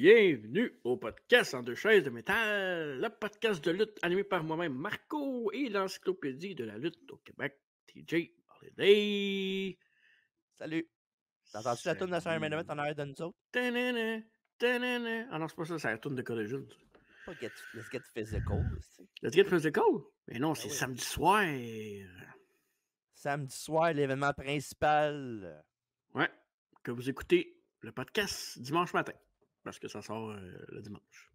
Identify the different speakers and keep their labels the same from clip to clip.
Speaker 1: Bienvenue au podcast en deux chaises de métal, le podcast de lutte animé par moi-même Marco et l'encyclopédie de la lutte au Québec, TJ Holiday.
Speaker 2: Salut! T'as entendu la toune de Saint Main en arrière de nous autres?
Speaker 1: Tanana, tanana. Ah non, c'est pas ça, c'est la tourne de Collision.
Speaker 2: Pas Let's Get Physical, c'est.
Speaker 1: Let's get physical? Mais non,
Speaker 2: Ah
Speaker 1: c'est
Speaker 2: oui.
Speaker 1: samedi soir.
Speaker 2: Samedi soir, l'événement principal.
Speaker 1: Ouais, que vous écoutez le podcast dimanche matin, parce que ça sort le dimanche.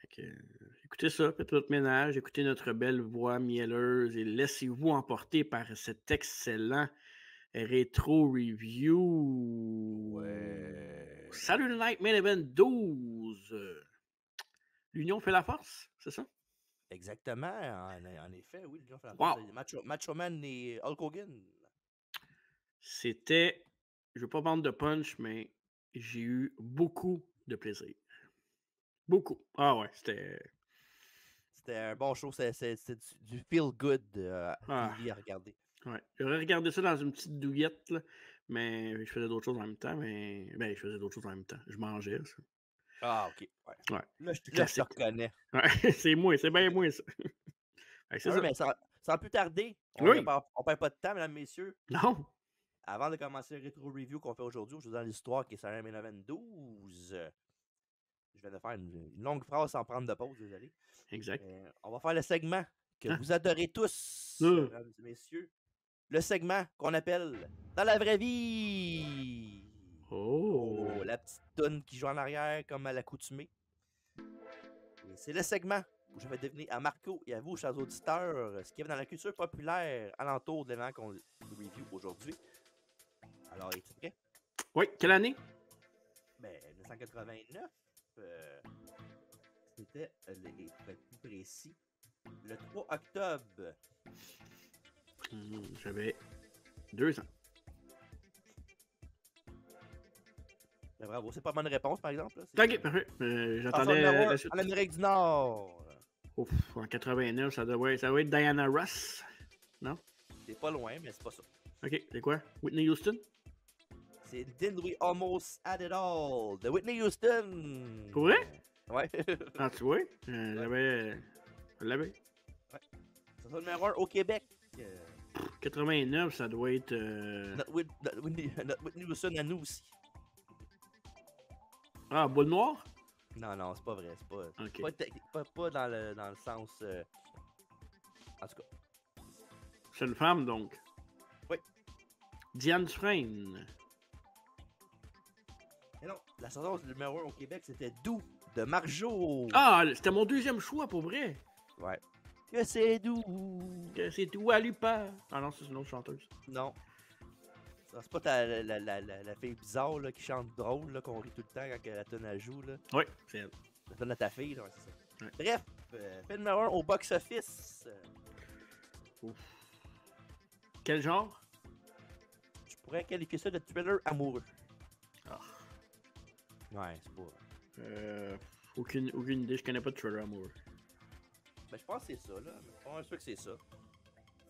Speaker 1: Fait que, écoutez ça, faites votre ménage, écoutez notre belle voix mielleuse et laissez-vous emporter par cet excellent rétro review.
Speaker 2: Ouais.
Speaker 1: Salut Night Main Event 12. L'union fait la force, c'est ça?
Speaker 2: Exactement, en effet, oui, l'Union fait la
Speaker 1: Wow.
Speaker 2: force. Macho Man et Hulk Hogan.
Speaker 1: C'était, je veux pas vendre de punch, mais j'ai eu beaucoup de plaisir. Ah ouais, c'était...
Speaker 2: C'était un bon show, c'est du feel good
Speaker 1: Ah.
Speaker 2: TV à regarder.
Speaker 1: Ouais. J'aurais regardé ça dans une petite douillette, là, mais je faisais d'autres choses en même temps. Je faisais d'autres choses en même temps. Je mangeais, ça.
Speaker 2: Ah, ok. Ouais.
Speaker 1: Ouais.
Speaker 2: Là, je te
Speaker 1: Classique.
Speaker 2: reconnais.
Speaker 1: Ouais, c'est moi, c'est bien moi, ça. Fait que c'est
Speaker 2: Ah,
Speaker 1: ça.
Speaker 2: mais sans plus tarder,
Speaker 1: Oui.
Speaker 2: on perd pas de temps, mesdames, messieurs.
Speaker 1: Non.
Speaker 2: Avant de commencer le rétro review qu'on fait aujourd'hui, je vous donne l'histoire qui est sur la Main Event 12. Je viens de faire une longue phrase sans prendre de pause, désolé.
Speaker 1: Exact.
Speaker 2: On va faire le segment que
Speaker 1: Hein?
Speaker 2: vous adorez tous,
Speaker 1: Ah.
Speaker 2: mesdames et messieurs. Le segment qu'on appelle Dans la vraie vie.
Speaker 1: Oh.
Speaker 2: Oh, la petite toune qui joue en arrière comme à l'accoutumée. Et c'est le segment où je vais deviner à Marco et à vous, chers auditeurs, ce qu'il y avait dans la culture populaire alentour de l'événement qu'on review aujourd'hui. Alors, es-tu prêt?
Speaker 1: Oui, quelle année?
Speaker 2: Ben, 1989, c'était, pour être plus précis, le 3 octobre.
Speaker 1: J'avais 2 ans.
Speaker 2: Ben, bravo, c'est pas bonne réponse, par exemple. Là.
Speaker 1: Ok, parfait. J'attendais la suite.
Speaker 2: En Amérique du Nord.
Speaker 1: Ouf, en 89, ça doit être Diana Ross. Non?
Speaker 2: C'est pas loin, mais c'est pas ça.
Speaker 1: Ok, c'est quoi? Whitney Houston?
Speaker 2: C'est Didn't We Almost Had It All de Whitney Houston.
Speaker 1: Pour vrai?
Speaker 2: Ouais.
Speaker 1: Ah, tu vois? Je l'avais.
Speaker 2: Ouais. C'est ça le numéro 1 au Québec.
Speaker 1: 89, ça doit être...
Speaker 2: Notre Whitney Houston à nous aussi.
Speaker 1: Ah, Boule Noire?
Speaker 2: Non, c'est pas vrai. C'est pas,
Speaker 1: Ok.
Speaker 2: pas dans le sens. En tout cas.
Speaker 1: C'est une femme, donc.
Speaker 2: Oui.
Speaker 1: Diane Dufresne.
Speaker 2: Et non, la chanson numéro 1 au Québec, c'était Doux de Marjo.
Speaker 1: Ah, c'était mon deuxième choix, pour vrai.
Speaker 2: Ouais. Que c'est doux.
Speaker 1: Que c'est tout à Lupa. Ah non, c'est une autre chanteuse.
Speaker 2: Non. Ça, c'est pas la fille bizarre là, qui chante drôle, là, qu'on rit tout le temps quand la tonne elle joue. Là.
Speaker 1: Oui, c'est elle.
Speaker 2: La tonne à ta fille, là, ouais, c'est ça.
Speaker 1: Ouais.
Speaker 2: Bref, fait numéro 1 au box-office.
Speaker 1: Ouf. Quel genre?
Speaker 2: Je pourrais qualifier ça de thriller amoureux.
Speaker 1: Ah.
Speaker 2: Ouais, c'est pas.
Speaker 1: Aucune idée, je connais pas de Thriller amoureux.
Speaker 2: Ben, je pense que c'est ça, là. Je suis pas sûr que c'est ça.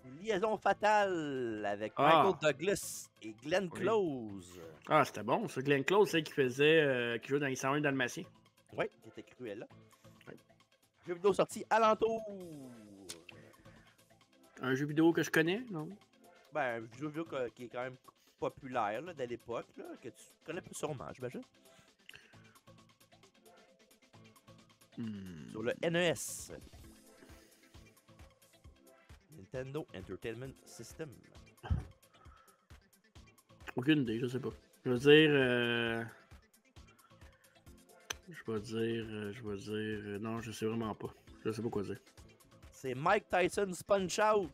Speaker 2: Une liaison fatale avec
Speaker 1: Ah.
Speaker 2: Michael Douglas et Glenn
Speaker 1: Oui.
Speaker 2: Close.
Speaker 1: Ah, c'était bon, ça. Glenn Close, c'est qui jouait dans les 101 Dalmatiens.
Speaker 2: Oui, qui était cruel là.
Speaker 1: Ouais.
Speaker 2: Jeu vidéo sorti alentour.
Speaker 1: Un jeu vidéo que je connais, non?
Speaker 2: Ben, un jeu vidéo qui est quand même populaire là, de l'époque, là, que tu connais plus sûrement, j'imagine. Sur le NES. Nintendo Entertainment System.
Speaker 1: Aucune idée, je sais pas. Je vais dire... non, je sais vraiment pas. Je sais pas quoi dire.
Speaker 2: C'est Mike Tyson's Punch-Out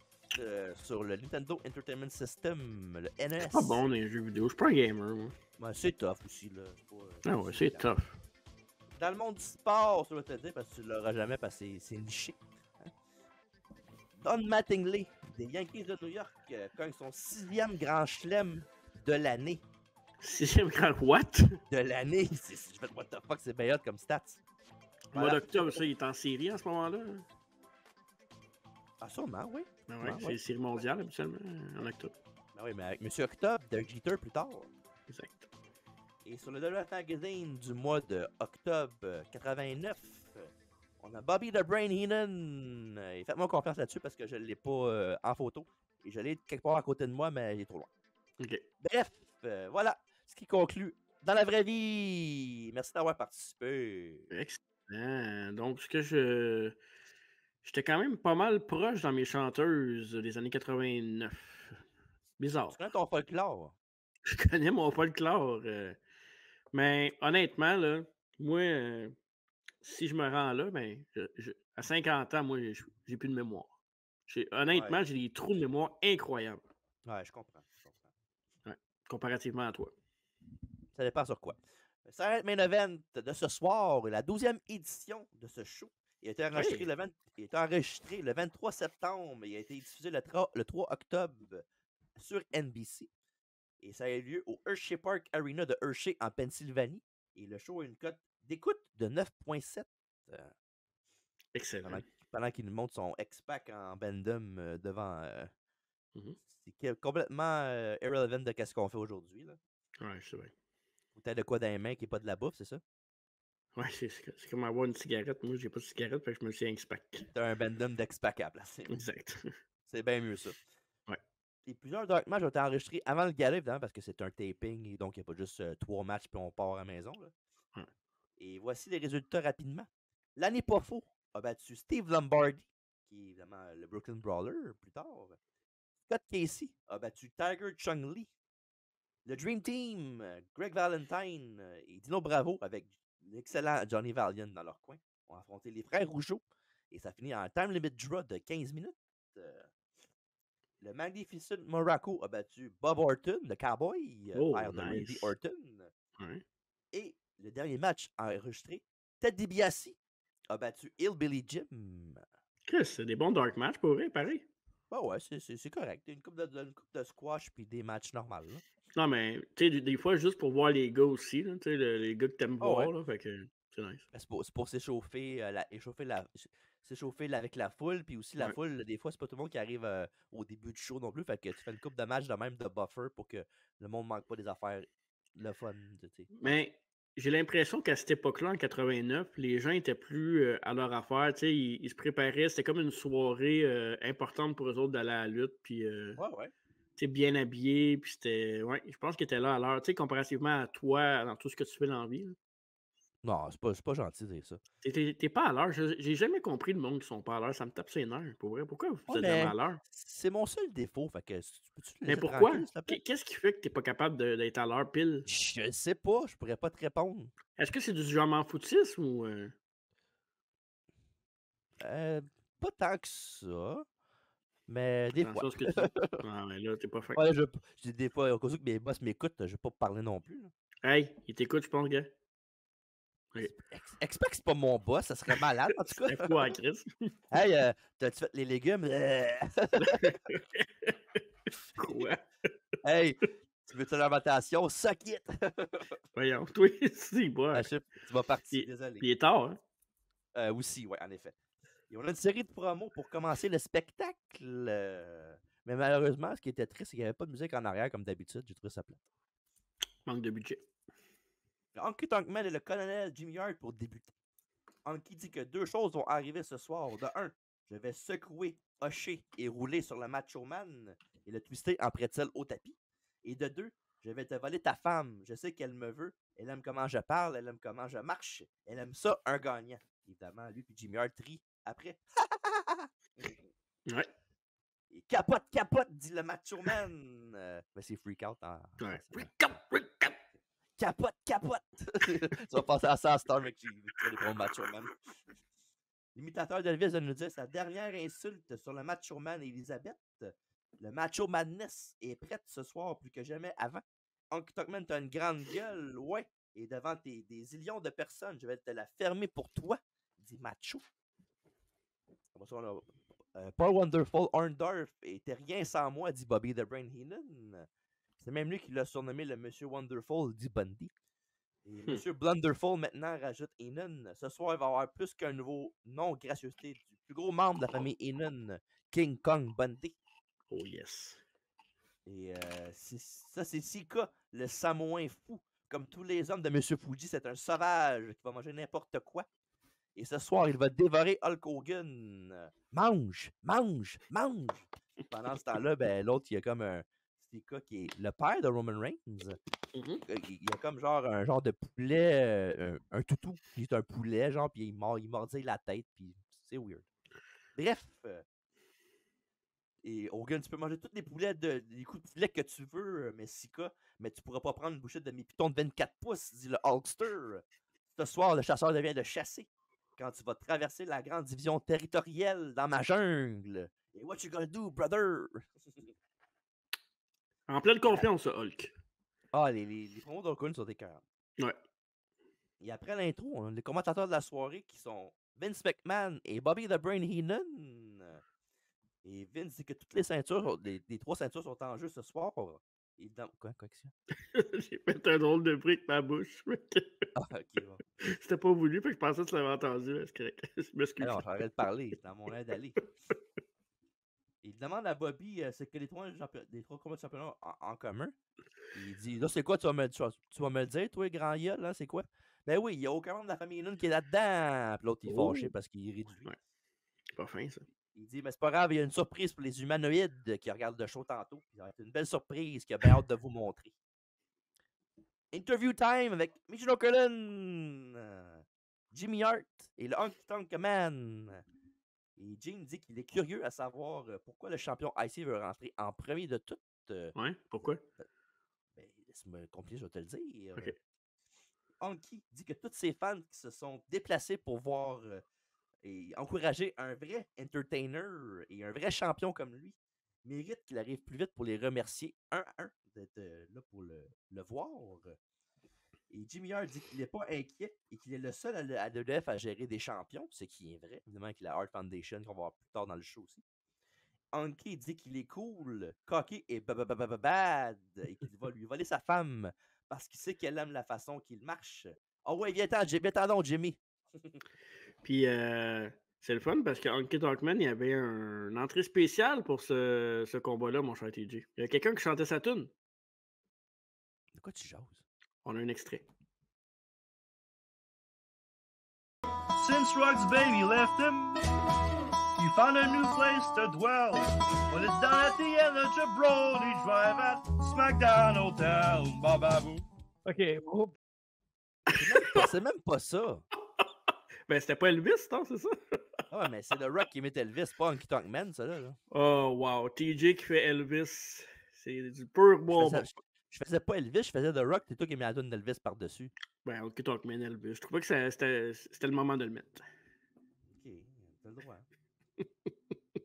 Speaker 2: sur le Nintendo Entertainment System, le NES.
Speaker 1: C'est pas bon dans les jeux vidéo, je suis pas un gamer, moi.
Speaker 2: Ben, c'est tough aussi, là.
Speaker 1: Ah ouais, c'est tough.
Speaker 2: Dans le monde du sport, ça va te dire, parce que tu l'auras jamais, parce que c'est niché. Hein? Don Mattingly, des Yankees de New York, gagne son 6e grand chelem de l'année.
Speaker 1: 6e grand what?
Speaker 2: De l'année? Je fais what the fuck, c'est bien hot comme stats.
Speaker 1: Le mois d'octobre, ça, il est en série en ce moment-là.
Speaker 2: Ah, sûrement, oui.
Speaker 1: Ah ouais, c'est série mondiale, habituellement, en octobre.
Speaker 2: Ben oui, mais avec Monsieur Octobre, Dirk Jeter plus tard.
Speaker 1: Exact.
Speaker 2: Et sur le WWE Magazine du mois de octobre 89, on a Bobby the Brain Heenan. Et faites-moi confiance là-dessus parce que je ne l'ai pas en photo. Et je l'ai quelque part à côté de moi, mais il est trop loin.
Speaker 1: OK.
Speaker 2: Bref, voilà ce qui conclut dans la vraie vie. Merci d'avoir participé.
Speaker 1: Excellent. Donc, j'étais quand même pas mal proche dans mes chanteuses des années 89. Bizarre.
Speaker 2: Tu connais ton folklore?
Speaker 1: Je connais mon folklore. Mais honnêtement, là, moi, si je me rends là, ben, à 50 ans, moi, j'ai plus de mémoire. Honnêtement, j'ai des trous de mémoire incroyables.
Speaker 2: Ouais, je comprends.
Speaker 1: Ouais, comparativement à toi.
Speaker 2: Ça dépend sur quoi. Ça va être main event de ce soir, la 12e édition de ce show. Il a été enregistré, le 23 septembre. Il a été diffusé le 3 octobre sur NBC. Et ça a eu lieu au Hershey Park Arena de Hershey en Pennsylvanie. Et le show a une cote d'écoute de 9,7.
Speaker 1: Excellent.
Speaker 2: Pendant qu'il nous montre son X-Pac en Bandom devant.
Speaker 1: Mhm.
Speaker 2: C'est complètement irrelevant de ce qu'on fait aujourd'hui.
Speaker 1: Ouais, c'est vrai.
Speaker 2: T'as de quoi dans les mains qui n'est pas de la bouffe, c'est ça?
Speaker 1: Ouais, c'est comme avoir une cigarette. Moi, j'ai pas de cigarette, fait que je me suis un X-Pac.
Speaker 2: T'as un Bandom d'X-Pac à placer.
Speaker 1: Exact.
Speaker 2: C'est bien mieux ça.
Speaker 1: Ouais.
Speaker 2: Et plusieurs Dark Match ont été enregistrés avant le gala, évidemment, parce que c'est un taping, et donc il n'y a pas juste 3 matchs puis on part à la maison. Là.
Speaker 1: Ouais.
Speaker 2: Et voici les résultats rapidement. L'année pas faux a battu Steve Lombardi, qui est évidemment le Brooklyn Brawler plus tard. Scott Casey a battu Tiger Chung Lee. Le Dream Team, Greg Valentine et Dino Bravo, avec l'excellent Johnny Valiant dans leur coin, ont affronté les frères Rougeau. Et ça finit en time limit draw de 15 minutes. Le Magnificent Morocco a battu Bob Orton, le cowboy, père de Randy Orton.
Speaker 1: Ouais.
Speaker 2: Et le dernier match enregistré, Ted DiBiase a battu Hillbilly Jim.
Speaker 1: C'est des bons dark matchs pour vrai, pareil.
Speaker 2: Bah ouais, c'est correct. Une coupe de squash puis des matchs normaux. Là.
Speaker 1: Non, mais tu sais, des fois, juste pour voir les gars aussi, là, les gars que t'aimes voir,
Speaker 2: ouais.
Speaker 1: là, fait que c'est nice.
Speaker 2: C'est pour s'échauffer, s'échauffer avec la foule, puis aussi la foule, des fois, c'est pas tout le monde qui arrive au début du show non plus, fait que tu fais une coupe de match de même de buffer pour que le monde manque pas des affaires, le fun.
Speaker 1: Mais j'ai l'impression qu'à cette époque-là, en 89, les gens étaient plus à leur affaire, tu sais, ils se préparaient, c'était comme une soirée importante pour eux autres d'aller à la lutte, puis bien habillés, puis c'était, je pense qu'ils étaient là à l'heure, tu sais, comparativement à toi, dans tout ce que tu fais dans la vie. Là.
Speaker 2: Non, c'est pas gentil de dire ça.
Speaker 1: T'es pas à l'heure. J'ai jamais compris le monde qui sont pas à l'heure. Ça me tape ses nerfs, pour vrai. Pourquoi vous êtes jamais à l'heure?
Speaker 2: C'est mon seul défaut. Fait que peux-tu le
Speaker 1: Mais
Speaker 2: laisser
Speaker 1: pourquoi?
Speaker 2: tranquille, s'il te plaît?
Speaker 1: Qu'est-ce qui fait que t'es pas capable d'être à l'heure pile?
Speaker 2: Je sais pas, je pourrais pas te répondre.
Speaker 1: Est-ce que c'est du genre m'en foutisme ou.
Speaker 2: Pas tant que ça. Mais des fois.
Speaker 1: Ce que tu dis. Ah, mais là, t'es pas fait.
Speaker 2: Ouais, je dis des fois, au cas où que mes boss m'écoutent, je vais pas parler non plus. Là.
Speaker 1: Hey, il t'écoute, je pense, gars.
Speaker 2: Oui. Expect que c'est pas mon boss, ça serait malade en tout cas.
Speaker 1: C'est fou à Chris.
Speaker 2: Hey, t'as-tu fait les légumes?
Speaker 1: Quoi?
Speaker 2: Hey, tu veux-tu l'alimentation? Suck it!
Speaker 1: Voyons, toi, si, bois.
Speaker 2: Tu vas partir, désolé.
Speaker 1: Il est tard, hein?
Speaker 2: Aussi, ouais, en effet. Et on a une série de promos pour commencer le spectacle. Mais malheureusement, ce qui était triste, c'est qu'il n'y avait pas de musique en arrière comme d'habitude. J'ai trouvé ça plate.
Speaker 1: Manque de budget.
Speaker 2: Honky Tonk Man et le colonel Jimmy Hart pour débuter. Honky dit que 2 choses vont arriver ce soir. De 1, je vais secouer, hocher et rouler sur le Macho Man et le twister en pretzel au tapis. Et de 2, je vais te voler ta femme. Je sais qu'elle me veut. Elle aime comment je parle. Elle aime comment je marche. Elle aime ça, un gagnant. Évidemment, lui puis Jimmy Hart rit après.
Speaker 1: Ouais.
Speaker 2: Et capote, dit le Macho Man. Mais c'est freak out.
Speaker 1: Ouais. Freak out.
Speaker 2: Capote. Tu vas passer à ça à Star McGee. Tu vas les Macho Man. L'imitateur d'Elvis va nous dire sa dernière insulte sur le Macho Man et Elisabeth. Le Macho Madness est prête ce soir plus que jamais avant. Honky Tonk Man, t'as une grande gueule, ouais. Et devant des zillions de personnes, je vais te la fermer pour toi, dit Macho. Paul Wonderful Orndorff était rien sans moi, dit Bobby the Brain Heenan. C'est même lui qui l'a surnommé le Monsieur Wonderful, dit Bundy. Et Monsieur Blunderful maintenant rajoute Heenan. Ce soir, il va y avoir plus qu'un nouveau nom gracieuseté du plus gros membre de la famille Heenan, King Kong Bundy.
Speaker 1: Oh yes.
Speaker 2: Et ça, c'est Sika, le Samoan fou, comme tous les hommes de M. Fuji, c'est un sauvage qui va manger n'importe quoi. Et ce soir, il va dévorer Hulk Hogan. Mange, mange, mange. Pendant ce temps-là, ben, l'autre, il y a comme un Sika qui est le père de Roman Reigns. Il y a comme genre un genre de poulet, un toutou qui est un poulet, genre, puis il mordait la tête, puis c'est weird. Bref. Et Hogan, tu peux manger tous les poulets, les coups de poulet que tu veux, mais Sika, mais tu pourras pas prendre une bouchée de mes pitons de 24 pouces, dit le Hulkster. Ce soir, le chasseur devient de chasser quand tu vas traverser la grande division territoriale dans ma jungle. Et what you gonna do, brother?
Speaker 1: En pleine confiance, ça, Hulk.
Speaker 2: Ah, les promos d'Hogan sont écœurants.
Speaker 1: Ouais.
Speaker 2: Et après l'intro, on a les commentateurs de la soirée qui sont Vince McMahon et Bobby the Brain Heenan. Et Vince dit que toutes les ceintures, les 3 ceintures sont en jeu ce soir. Et dans... Quoi que c'est?
Speaker 1: J'ai fait un drôle de bruit avec ma bouche.
Speaker 2: Ah, ok, bon.
Speaker 1: C'était pas voulu, puis je pensais que tu l'avais entendu. Mais c'est correct. Je m'excuse.
Speaker 2: Non, j'arrête de parler. C'est dans mon aide d'aller. Il demande à Bobby c'est que les 3 combats de championnat en commun. Il dit là, c'est quoi, tu vas me le dire, toi, grand gueule, là, c'est quoi? Ben oui, il n'y a aucun membre de la famille Nun qui est là-dedans. Puis l'autre, il est fâché parce qu'il est réduit.
Speaker 1: Ouais. C'est pas fin, ça.
Speaker 2: Il dit, mais c'est pas grave, il y a une surprise pour les humanoïdes qui regardent le show tantôt. Ça va être une belle surprise qu'il a bien hâte de vous montrer. Interview time avec Michino Cullen, Jimmy Hart et le Honky Tonk Man. Et Jim dit qu'il est curieux à savoir pourquoi le champion IC veut rentrer en premier de tout.
Speaker 1: Ouais, pourquoi?
Speaker 2: Ben, laisse-moi continuer, je vais te le dire.
Speaker 1: Ok.
Speaker 2: Honky dit que tous ses fans qui se sont déplacés pour voir et encourager un vrai entertainer et un vrai champion comme lui méritent qu'il arrive plus vite pour les remercier un à un d'être là pour le voir. Et Jimmy Hart dit qu'il n'est pas inquiet et qu'il est le seul à WWF à gérer des champions, ce qui est vrai, évidemment, avec la Hart Foundation qu'on va voir plus tard dans le show aussi. Honky dit qu'il est cool, cocky et bad et qu'il va lui voler sa femme parce qu'il sait qu'elle aime la façon qu'il marche. Ah ouais, viens-t'en donc, Jimmy.
Speaker 1: Puis, c'est le fun parce que Honky Tonk Man, il y avait une entrée spéciale pour ce combat-là, mon cher TJ. Il y a quelqu'un qui chantait sa tune.
Speaker 2: De quoi tu jases?
Speaker 1: On a un extrait.
Speaker 3: Since Rug's baby left him, you found a new place to dwell. When it's down at the end of Jabroni Drive at SmackDown Hotel, bababou.
Speaker 4: OK. Oh.
Speaker 2: C'est même pas ça.
Speaker 1: Ben, c'était pas Elvis, non, c'est ça?
Speaker 2: Ah ouais, mais c'est The Rock qui imite Elvis, pas Honky Tonk Man, ça là.
Speaker 1: Oh, wow. TJ qui fait Elvis. C'est du pur bonbon.
Speaker 2: Je faisais pas Elvis, je faisais The Rock, c'est toi qui mets la tune d'Elvis par-dessus.
Speaker 1: Ben, Honky Tonk Man, Elvis. Je trouvais que c'était le moment de le mettre.
Speaker 2: Ok, t'as le droit.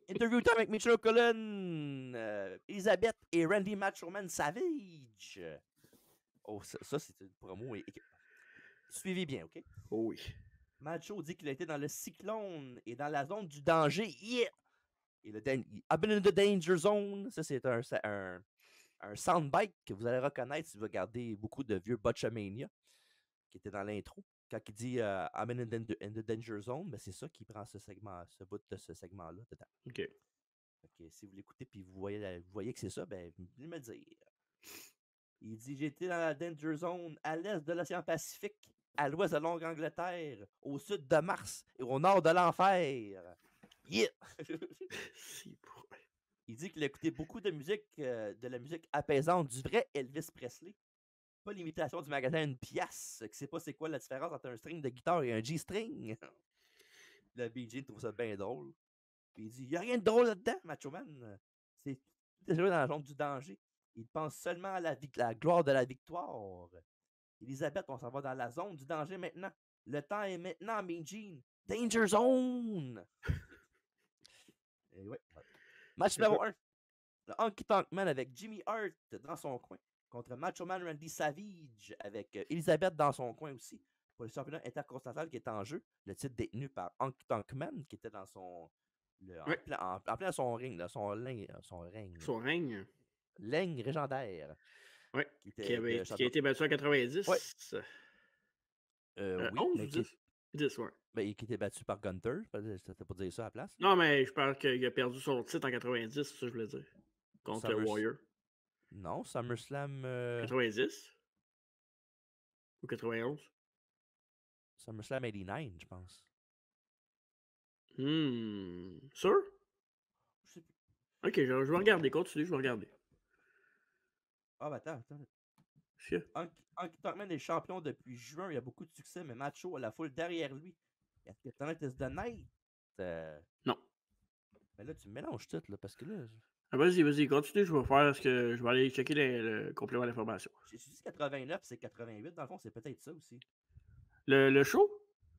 Speaker 2: Interview time avec Mitchell Cullen, Elizabeth et Randy Machoman Savage. Oh, ça c'est une promo. Suivez bien, ok?
Speaker 1: Oh oui.
Speaker 2: Macho dit qu'il a été dans le cyclone et dans la zone du danger. Yeah! Et I've been in the danger zone. Ça, c'est un soundbite que vous allez reconnaître si vous regardez beaucoup de vieux Botchamania qui était dans l'intro. Quand il dit I'm in the danger zone, ben c'est ça qui prend ce bout de ce segment-là dedans.
Speaker 1: OK.
Speaker 2: Si vous l'écoutez et vous voyez que c'est ça, ben venez me le dire. Il dit j'étais dans la danger zone à l'est de l'océan Pacifique, à l'ouest de Longue-Angleterre, au sud de Mars et au nord de l'enfer. Yeah! Il dit qu'il a écouté beaucoup de musique, de la musique apaisante du vrai Elvis Presley. Pas l'imitation du magasin Une Pièce, qui sait pas c'est quoi la différence entre un string de guitare et un G-string. Le BJ trouve ça bien drôle. Puis il dit il n'y a rien de drôle là-dedans, Macho Man. C'est déjà dans la zone du danger. Il pense seulement à la gloire de la victoire. Elisabeth, on s'en va dans la zone du danger maintenant. Le temps est maintenant, Mean Gene. Danger Zone! Et ouais. Match numéro 1. Le Honky Tonk Man avec Jimmy Hart dans son coin contre Macho Man Randy Savage avec Elisabeth dans son coin aussi pour le championnat intercontinental qui est en jeu. Le titre détenu par Honky Tonk Man qui était dans son... en plein son ring, là, son règne.
Speaker 1: Son règne.
Speaker 2: Règne légendaire.
Speaker 1: Oui. Qui a été battu en 90.
Speaker 2: Ouais.
Speaker 1: Oui. 11 ou 10? 10, ouais.
Speaker 2: Ben, qui était battu par Gunter. C'était pas dire ça à la place.
Speaker 1: Non, mais je pense qu'il a perdu son titre en 90, c'est ça que je voulais dire. Contre Warrior.
Speaker 2: Non, SummerSlam.
Speaker 1: 90? Ou 91?
Speaker 2: SummerSlam 89, je pense.
Speaker 1: Sûr?
Speaker 2: Je sais plus.
Speaker 1: Ok, je vais regarder. Continue, je vais regarder.
Speaker 2: Ah, ben attends.
Speaker 1: Est-ce que-
Speaker 2: Anki Tuckman est champion depuis juin. Il a beaucoup de succès, mais Macho a la foule derrière lui. Est-ce que Tonight is the Night?
Speaker 1: Non.
Speaker 2: Mais là, tu me mélanges tout, là, parce que là,
Speaker 1: Ah, vas-y, continue, je vais faire ce que je vais aller checker le complément d'information.
Speaker 2: j'ai dit 89, c'est 88. Dans le fond, c'est peut-être ça aussi.
Speaker 1: Le show?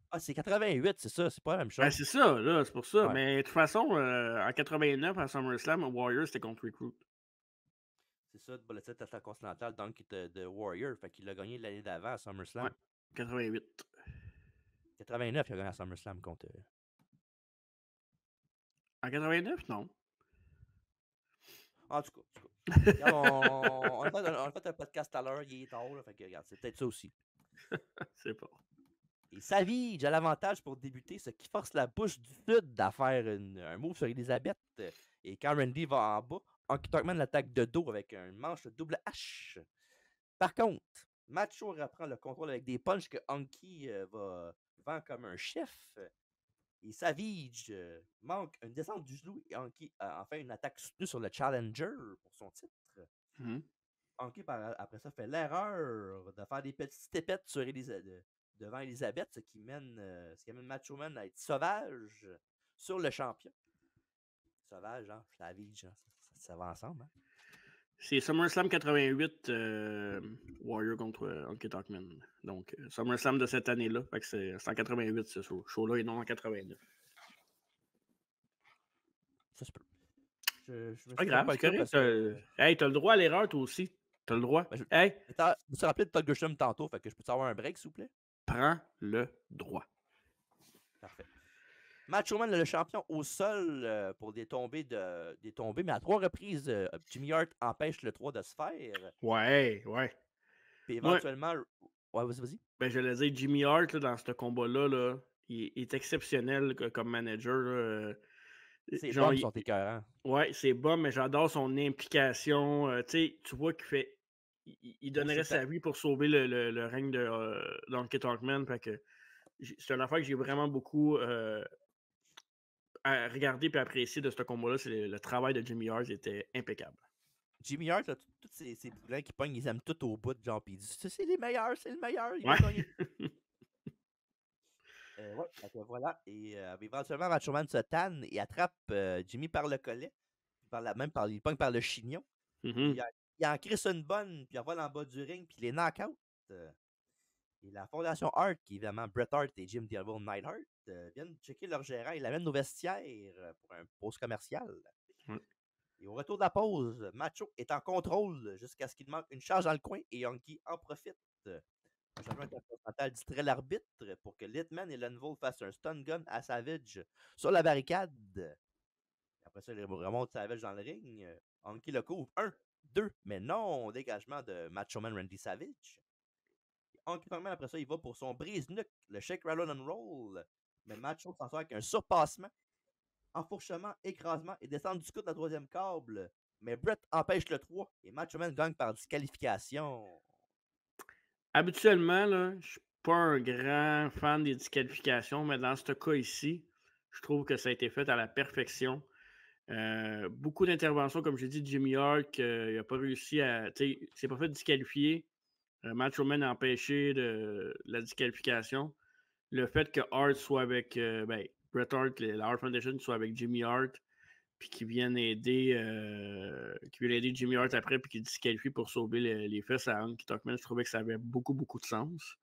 Speaker 2: Ah, c'est 88, c'est ça. C'est pas la même
Speaker 1: Ben,
Speaker 2: chose.
Speaker 1: c'est ça, là, c'est pour ça.
Speaker 2: Ouais.
Speaker 1: Mais de toute façon, en 89, à SummerSlam, Warrior, c'était contre Recruit.
Speaker 2: C'est ça, le titre intercontinental, donc de Warrior. Fait qu'il a gagné l'année d'avant à SummerSlam.
Speaker 1: Ouais, 88.
Speaker 2: 89, il a gagné à SummerSlam contre.
Speaker 1: En 89, non.
Speaker 2: En tout cas. Regarde, on a fait un podcast à l'heure, il est tard, là, fait que regarde, c'est peut-être ça aussi.
Speaker 1: C'est pas.
Speaker 2: Et Savage a l'avantage pour débuter, ce qui force la bouche du Sud à faire un move sur Elizabeth. Et quand Randy va en bas, Anki Tuckman l'attaque de dos avec un manche double H. Par contre, Macho reprend le contrôle avec des punches que Anki vend comme un chef. Et Savage manque une descente du genou et Anki a enfin une attaque soutenue sur le Challenger pour son titre.
Speaker 1: Mhm.
Speaker 2: Anki, après ça, fait l'erreur de faire des petites tépettes sur devant Elizabeth, ce qui amène Macho Man à être sauvage sur le champion. Sauvage, hein? Savage, hein? Ça va ensemble, hein?
Speaker 1: C'est SummerSlam 88, Warrior contre Anki Tuckman. Donc, SummerSlam de cette année-là. Fait que c'est en 88, ce show-là, et non en 89.
Speaker 2: Ça se peut. Je me
Speaker 1: C'est pas
Speaker 2: suis
Speaker 1: grave,
Speaker 2: pas
Speaker 1: c'est correct.
Speaker 2: parce que,
Speaker 1: Hey, t'as le droit à l'erreur, toi aussi. T'as le droit.
Speaker 2: ben,
Speaker 1: Hey,
Speaker 2: je me suis rappelé de Todd Grisham tantôt, fait que je peux avoir un break, s'il vous plaît?
Speaker 1: prends le droit.
Speaker 2: Parfait. Macho Man, le champion au sol pour des tombées, mais à 3 reprises, Jimmy Hart empêche le 3 de se faire.
Speaker 1: Ouais.
Speaker 2: Puis éventuellement. Ouais, vas-y.
Speaker 1: Ben, j'allais dire, Jimmy Hart, là, dans ce combat-là, là, il est exceptionnel comme manager. Là.
Speaker 2: Ces
Speaker 1: Genre,
Speaker 2: bombes sont écœurants.
Speaker 1: Ouais, c'est bon, mais j'adore son implication. Tu vois qu'il fait. Il donnerait sa vie pour sauver le règne de Donkey Talkman. C'est une affaire que j'ai vraiment beaucoup à regarder et apprécier de ce combat-là. C'est le travail de Jimmy Hart était impeccable.
Speaker 2: Jimmy Hart, tous ces poulains qui pognent, ils aiment tout au bout, genre, pis ils disent c'est les meilleurs, c'est le meilleur, il va
Speaker 1: Ouais.
Speaker 2: gagner. Ouais, fait que voilà. Et éventuellement, Macho Man se tanne et attrape Jimmy par le collet. Il pogne par le chignon.
Speaker 1: Mhm.
Speaker 2: Il en crisse une bonne, puis il envoie en bas du ring, puis il les knock-out. Et la Fondation Hart, qui est évidemment Bret Hart et Jim Devil Neidhart, viennent checker leur gérant et l'amènent au vestiaire pour un pause commercial.
Speaker 1: Ouais.
Speaker 2: Et au retour de la pause, Macho est en contrôle jusqu'à ce qu'il manque une charge dans le coin et Yankee en profite. Un changement intercontinental distrait l'arbitre pour que Litman et Lenville fassent un stun gun à Savage sur la barricade. Après ça, il remonte Savage dans le ring. Yankee le couvre. 1, 2, mais non, dégagement de Macho Man Randy Savage. Anki Tuckman, après ça, il va pour son brise-nuque, le shake, rattle and roll. Mais Macho s'en sort avec un surpassement, enfourchement, écrasement et descendre du coup de la troisième câble. Mais Brett empêche le 3 et Macho Man gagne par disqualification.
Speaker 1: Habituellement, là, je suis pas un grand fan des disqualifications, mais dans ce cas ici, je trouve que ça a été fait à la perfection. Beaucoup d'interventions, comme j'ai dit, de Jimmy Hart, il n'a pas réussi à. Il s'est pas fait disqualifier. Macho Man a empêché la disqualification. Le fait que Hart soit avec Bret Hart, la Hart Foundation soit avec Jimmy Hart, puis qu'ils viennent aider Jimmy Hart après, puis qu'ils disqualifient pour sauver les fesses à Anki Tuckman, je trouvais que ça avait beaucoup, beaucoup de sens.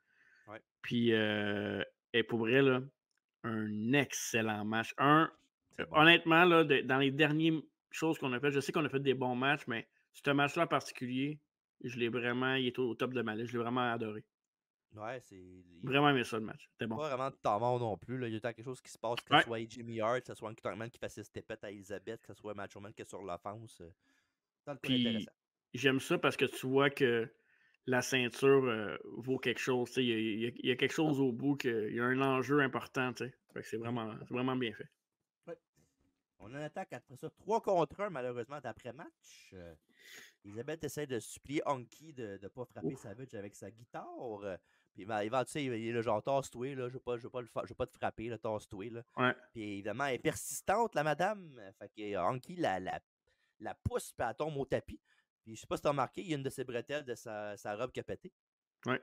Speaker 2: Ouais.
Speaker 1: Puis, et pour vrai, là, un excellent match.
Speaker 2: Bon.
Speaker 1: Honnêtement, là, dans les dernières choses qu'on a faites, je sais qu'on a fait des bons matchs, mais ce match-là en particulier, il est au top de ma liste. Je l'ai vraiment adoré.
Speaker 2: Ouais,
Speaker 1: Vraiment aimé ça, le match. C'était bon.
Speaker 2: Pas vraiment de temps mort non plus. Là. Il y a quelque chose qui se passe, que ce soit Jimmy Hart, que ce soit Anki Tuckman qui fasse ses stepettes à Elizabeth, que ce soit Macho Man qui est sur l'offense.
Speaker 1: Puis, j'aime ça parce que tu vois que la ceinture vaut quelque chose. Il y a quelque chose au bout, il y a un enjeu important. Fait que c'est vraiment bien fait.
Speaker 2: Ouais. On en attaque après ça 3 contre 1, malheureusement, d'après-match. Elisabeth essaie de supplier Honky de ne pas frapper
Speaker 1: Ouf.
Speaker 2: Savage avec sa guitare. Puis tu sais, il est là, genre, tasse-toi, là, je veux pas te frapper, là, tasse-toi, là.
Speaker 1: Ouais.
Speaker 2: Puis évidemment, elle est persistante, la madame. Fait que Honky la pousse, puis elle tombe au tapis. Puis je sais pas si t'as remarqué, il y a une de ses bretelles de sa robe qui a pété.
Speaker 1: Ouais.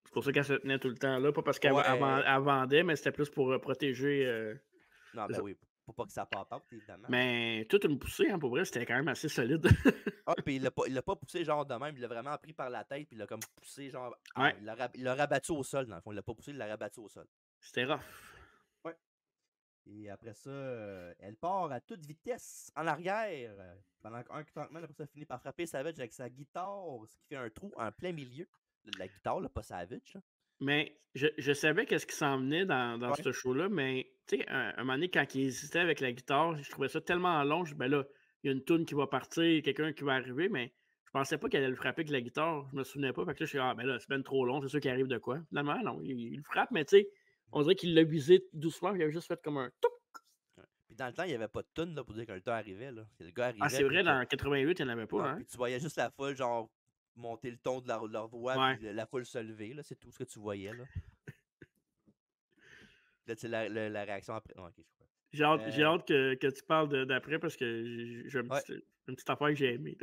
Speaker 1: C'est pour ça qu'elle se tenait tout le temps là. Pas parce qu'elle
Speaker 2: Ouais.
Speaker 1: elle vendait, mais c'était plus pour protéger.
Speaker 2: Non,
Speaker 1: c'est
Speaker 2: ben
Speaker 1: ça.
Speaker 2: oui, pour pas que ça pop out, évidemment.
Speaker 1: Mais toute une poussée, hein, pour vrai, c'était quand même assez solide.
Speaker 2: Ah, puis il l'a pas poussé genre de même, il l'a vraiment pris par la tête, puis il l'a comme poussé genre.
Speaker 1: Ouais.
Speaker 2: Il l'a rabattu au sol, dans le fond. Il l'a pas poussé, il l'a rabattu au sol.
Speaker 1: C'était rough.
Speaker 2: Ouais. Et après ça, elle part à toute vitesse en arrière. Pendant qu'un temps, après ça, finit par frapper Savage avec sa guitare, ce qui fait un trou en plein milieu. La guitare, là, pas Savage. Là.
Speaker 1: Mais je savais qu'est-ce qui s'en venait dans
Speaker 2: Ouais.
Speaker 1: ce show-là, mais tu sais, un moment donné, quand il hésitait avec la guitare, je trouvais ça tellement long. Ben là, il y a une toune qui va partir, quelqu'un qui va arriver, mais je pensais pas qu'elle allait le frapper avec la guitare. Je me souvenais pas. Fait que là, je suis ben là, c'est ben trop long, c'est sûr qu'il arrive de quoi. Finalement, non, il le frappe, mais tu sais, on dirait qu'il l'a visé doucement, il a juste fait comme un touc.
Speaker 2: Ouais. Puis dans le temps, il n'y avait pas de tune là, pour dire que le temps arrivait. Là. Le gars arrivait.
Speaker 1: Ah, c'est vrai, dans 88, il n'y en avait pas,
Speaker 2: non,
Speaker 1: hein?
Speaker 2: puis tu voyais juste la foule, genre, monter le ton de leur voix,
Speaker 1: Ouais.
Speaker 2: puis la foule se lever. Là, c'est tout ce que tu voyais. Là, là tu sais, la réaction après. Non, ok, je crois.
Speaker 1: J'ai hâte que tu parles d'après parce que j'ai une petite affaire que j'ai aimée.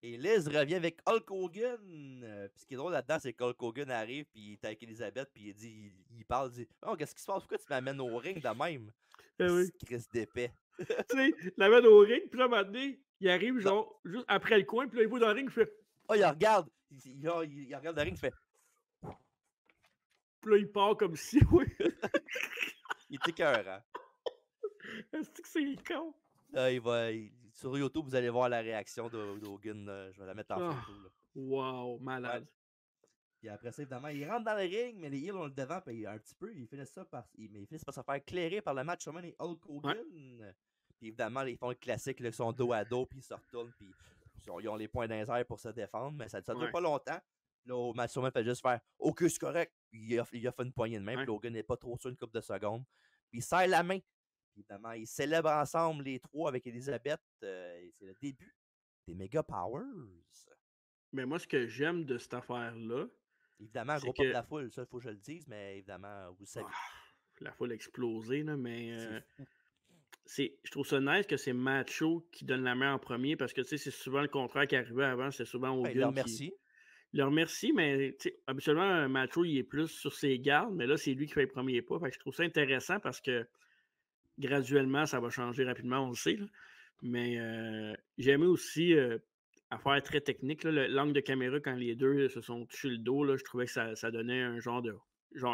Speaker 2: Et Liz revient avec Hulk Hogan. Puis ce qui est drôle là-dedans, c'est que Hulk Hogan arrive, puis il est avec Elisabeth, puis il parle, il dit oh, qu'est-ce qui se passe? Pourquoi tu m'amènes au ring de même?
Speaker 1: Ben oui.
Speaker 2: Chris d'épais.
Speaker 1: Tu sais, il l'amène au ring, puis là, un moment donné, il arrive genre juste après le coin, puis là, il va dans le ring, il fait.
Speaker 2: Oh, il regarde. Il regarde le ring, il fait.
Speaker 1: Puis là, il part comme si, oui.
Speaker 2: Il est écœurant.
Speaker 1: Est-ce que c'est con?
Speaker 2: Sur YouTube, vous allez voir la réaction d'Hogan. Je vais la mettre en photo. Là.
Speaker 1: Wow, malade.
Speaker 2: Ouais. Puis après ça, évidemment, il rentre dans le ring, mais les Heels ont le devant, puis un petit peu, ils finissent par se faire clairer par le match Roman et Hulk Hogan. Ouais. Puis évidemment, ils font le classique, là, ils sont dos à dos, puis ils se retournent, puis ils ont les points dans les airs pour se défendre, mais ça dure pas longtemps. Là, Matt Roman fait juste faire « OK, c'est correct ». Il a fait une poignée de main, puis Hogan n'est pas trop sur une couple de secondes. Puis il serre la main. Puis évidemment, ils célèbrent ensemble les trois avec Elisabeth. C'est le début des Mega Powers.
Speaker 1: Mais moi, ce que j'aime de cette affaire-là...
Speaker 2: Évidemment, gros pas de la foule, ça, il faut que je le dise, mais évidemment, vous le savez.
Speaker 1: La foule a explosé, là, mais... je trouve ça nice que c'est Macho qui donne la main en premier parce que c'est souvent le contraire qui arrivait avant. C'est souvent Hogan
Speaker 2: il leur remercie.
Speaker 1: Il leur remercie, mais habituellement, Macho, il est plus sur ses gardes, mais là, c'est lui qui fait le premier pas. Fait que je trouve ça intéressant parce que graduellement, ça va changer rapidement, on le sait. Là. Mais j'ai aimé aussi, affaire très technique, l'angle de caméra quand les deux se sont touchés le dos, là, je trouvais que ça donnait un genre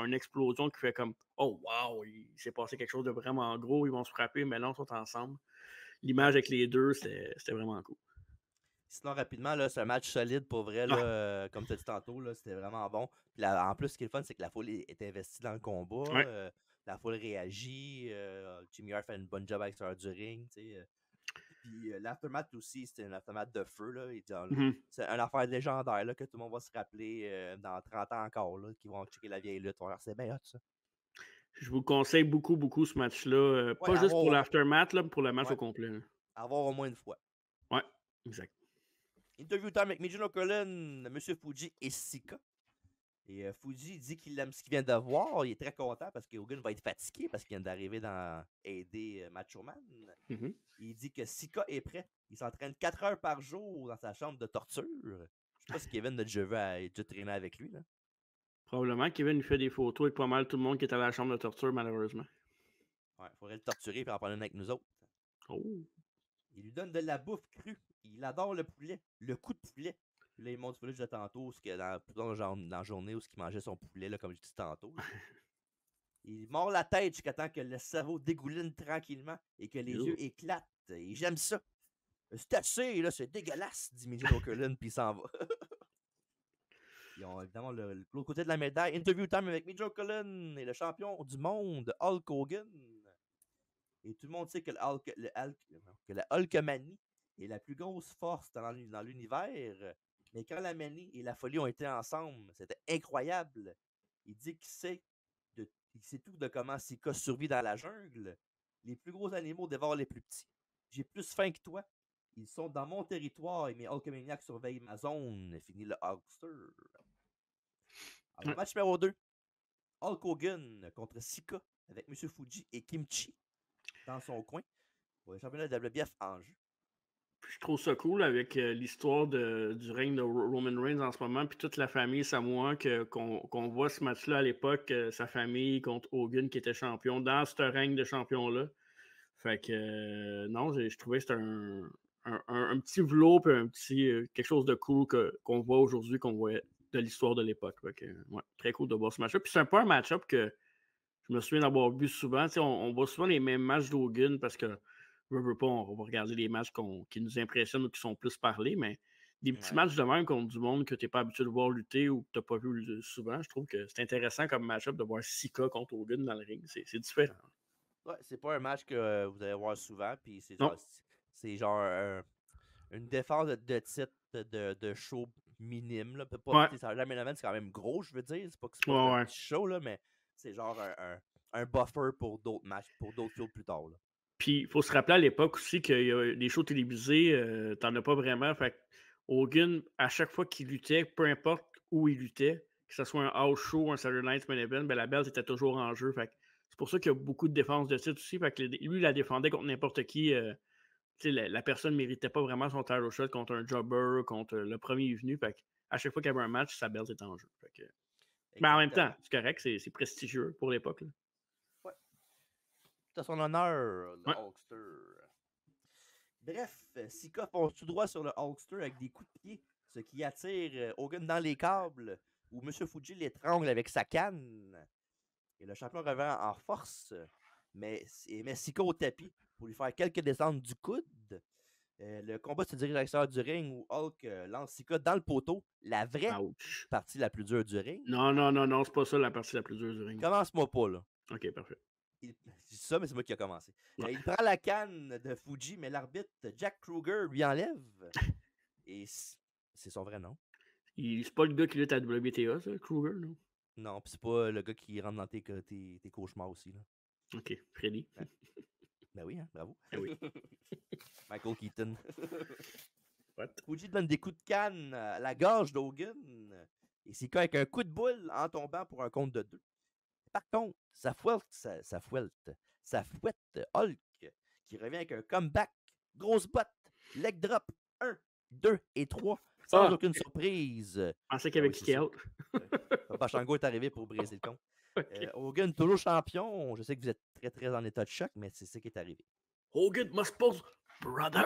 Speaker 1: une explosion qui fait comme oh wow, il s'est passé quelque chose de vraiment gros, ils vont se frapper, mais là, on sont ensemble. L'image avec les deux, c'était vraiment cool.
Speaker 2: Sinon, rapidement, là, c'est un match solide pour vrai, là, comme tu as dit tantôt, là, c'était vraiment bon. Puis là, en plus, ce qui est le fun, c'est que la foule est investie dans le combat.
Speaker 1: Ouais.
Speaker 2: La foule réagit. Jimmy Hart fait une bonne job avec l'extérieur du ring. Puis l'aftermath aussi, c'était un aftermath de feu. Là. C'est une affaire légendaire là, que tout le monde va se rappeler dans 30 ans encore, là, qui vont checker la vieille lutte. C'est bien hot, ça.
Speaker 1: Je vous conseille beaucoup, beaucoup ce match-là. Pas juste pour l'aftermath, là, mais pour le match au complet. Là.
Speaker 2: Avoir au moins une fois.
Speaker 1: Ouais, exact.
Speaker 2: Interview time avec Mijin Okerlund, M. Fuji et Sika. Et Fuji dit qu'il aime ce qu'il vient de voir. Il est très content parce que Hogan va être fatigué parce qu'il vient d'arriver dans aider Macho Man. Il dit que Sika est prêt. Il s'entraîne 4 heures par jour dans sa chambre de torture. Je sais pas si Kevin, notre jeu, a déjà traîné avec lui. Là.
Speaker 1: Probablement. Kevin, il fait des photos avec pas mal tout le monde qui est à la chambre de torture, malheureusement.
Speaker 2: Ouais, il faudrait le torturer et en parler avec nous autres.
Speaker 1: Oh.
Speaker 2: Il lui donne de la bouffe crue. Il adore le poulet. Le coup de poulet. Là, il montre du poulet tantôt, dans la journée où il mangeait son poulet, là, comme je dis tantôt. Il mord la tête jusqu'à temps que le cerveau dégouline tranquillement et que les yeux éclatent. Et j'aime ça. C'est assez, là, c'est dégueulasse, dit Mijin Okerlund, puis il s'en va. Ils ont évidemment l'autre côté de la médaille. Interview time avec Mijin Okerlund et le champion du monde, Hulk Hogan. Et tout le monde sait que la Hulkamanie est la plus grosse force dans l'univers. Mais quand la manie et la folie ont été ensemble, c'était incroyable. Il dit qu'il sait tout de comment Sika survit dans la jungle. Les plus gros animaux dévorent les plus petits. J'ai plus faim que toi. Ils sont dans mon territoire et mes Hulkamaniacs surveillent ma zone. Fini le Hulkster. Alors,
Speaker 1: Ouais.
Speaker 2: match numéro 2. Hulk Hogan contre Sika avec M. Fuji et Kimchi dans son coin pour le championnat de WWF en jeu.
Speaker 1: Je trouve ça cool avec l'histoire du règne de Roman Reigns en ce moment, puis toute la famille samoan qu'on voit ce match-là à l'époque, sa famille contre Hogan qui était champion dans ce règne de champion-là. Fait que non, je trouvais que c'était un petit vlog, puis un petit quelque chose de cool qu'on voit aujourd'hui, qu'on voit de l'histoire de l'époque. Fait que, ouais, très cool de voir ce match-up. Puis c'est un peu un match-up que je me souviens d'avoir vu souvent. On voit souvent les mêmes matchs d'Hogan parce que veut pas, on va regarder les matchs qui nous impressionnent ou qui sont plus parlés, mais des petits matchs de même contre du monde que tu n'es pas habitué de voir lutter ou que tu n'as pas vu souvent, je trouve que c'est intéressant comme match-up de voir Sika contre Hogan dans le ring. C'est différent.
Speaker 2: Ouais, c'est pas un match que vous allez voir souvent, puis c'est
Speaker 1: Non.
Speaker 2: genre une défense de titre de show minime. Là.
Speaker 1: Ouais.
Speaker 2: Ça jamais c'est quand même gros, je veux dire. C'est pas que c'est
Speaker 1: Ouais,
Speaker 2: un
Speaker 1: ouais.
Speaker 2: petit show, là, mais c'est genre un buffer pour d'autres matchs, pour d'autres shows plus tard. Là.
Speaker 1: Puis, il faut se rappeler à l'époque aussi qu'il y a des shows télévisés, t'en as pas vraiment. Fait que Hogan, à chaque fois qu'il luttait, peu importe où il luttait, que ce soit un house show ou un Saturday Night Main Event, ben la belt était toujours en jeu. Fait que c'est pour ça qu'il y a beaucoup de défenses de titre aussi. Fait que lui, il la défendait contre n'importe qui. La personne ne méritait pas vraiment son title shot contre un jobber, contre le premier venu. Fait que à chaque fois qu'il y avait un match, sa belt était en jeu. Fait que... Mais en même temps, c'est correct, c'est prestigieux pour l'époque. Là.
Speaker 2: Ouais. C'est à son honneur, le
Speaker 1: Ouais.
Speaker 2: Hulkster. Bref, Sika fonce tout droit sur le Hulkster avec des coups de pied, ce qui attire Hogan dans les câbles, où M. Fuji l'étrangle avec sa canne. Et le champion revient en force, mais met Sika au tapis pour lui faire quelques descentes du coude. Le combat se dirige à l'extérieur du ring où Hulk lance Sika dans le poteau, la vraie
Speaker 1: Ouch.
Speaker 2: partie la plus dure du ring.
Speaker 1: Non, c'est pas ça la partie la plus dure du ring.
Speaker 2: Commence-moi pas, là.
Speaker 1: Ok, parfait.
Speaker 2: Je dis ça, mais c'est moi qui a commencé. Il prend la canne de Fuji, mais l'arbitre Jack Kruger lui enlève. Et c'est son vrai nom.
Speaker 1: C'est pas le gars qui lutte à WTA, ça, Kruger, non?
Speaker 2: Non, puis c'est pas le gars qui rentre dans tes cauchemars aussi. Là.
Speaker 1: Ok, Freddy.
Speaker 2: Ben oui, hein, bravo.
Speaker 1: Eh oui.
Speaker 2: Michael Keaton.
Speaker 1: What?
Speaker 2: Fuji donne des coups de canne à la gorge d'Hogan. Et c'est avec un coup de boule en tombant pour un compte de 2. Par contre, ça fouette Hulk qui revient avec un comeback, grosse botte, leg drop, 1, 2 et 3, sans aucune surprise.
Speaker 1: Je pensais qu'il avait kické out.
Speaker 2: Papa Shango est arrivé pour briser le compte.
Speaker 1: Okay.
Speaker 2: Hogan, toujours champion. Je sais que vous êtes très, très en état de choc, mais c'est ça qui est arrivé.
Speaker 1: Hogan must pose, brother.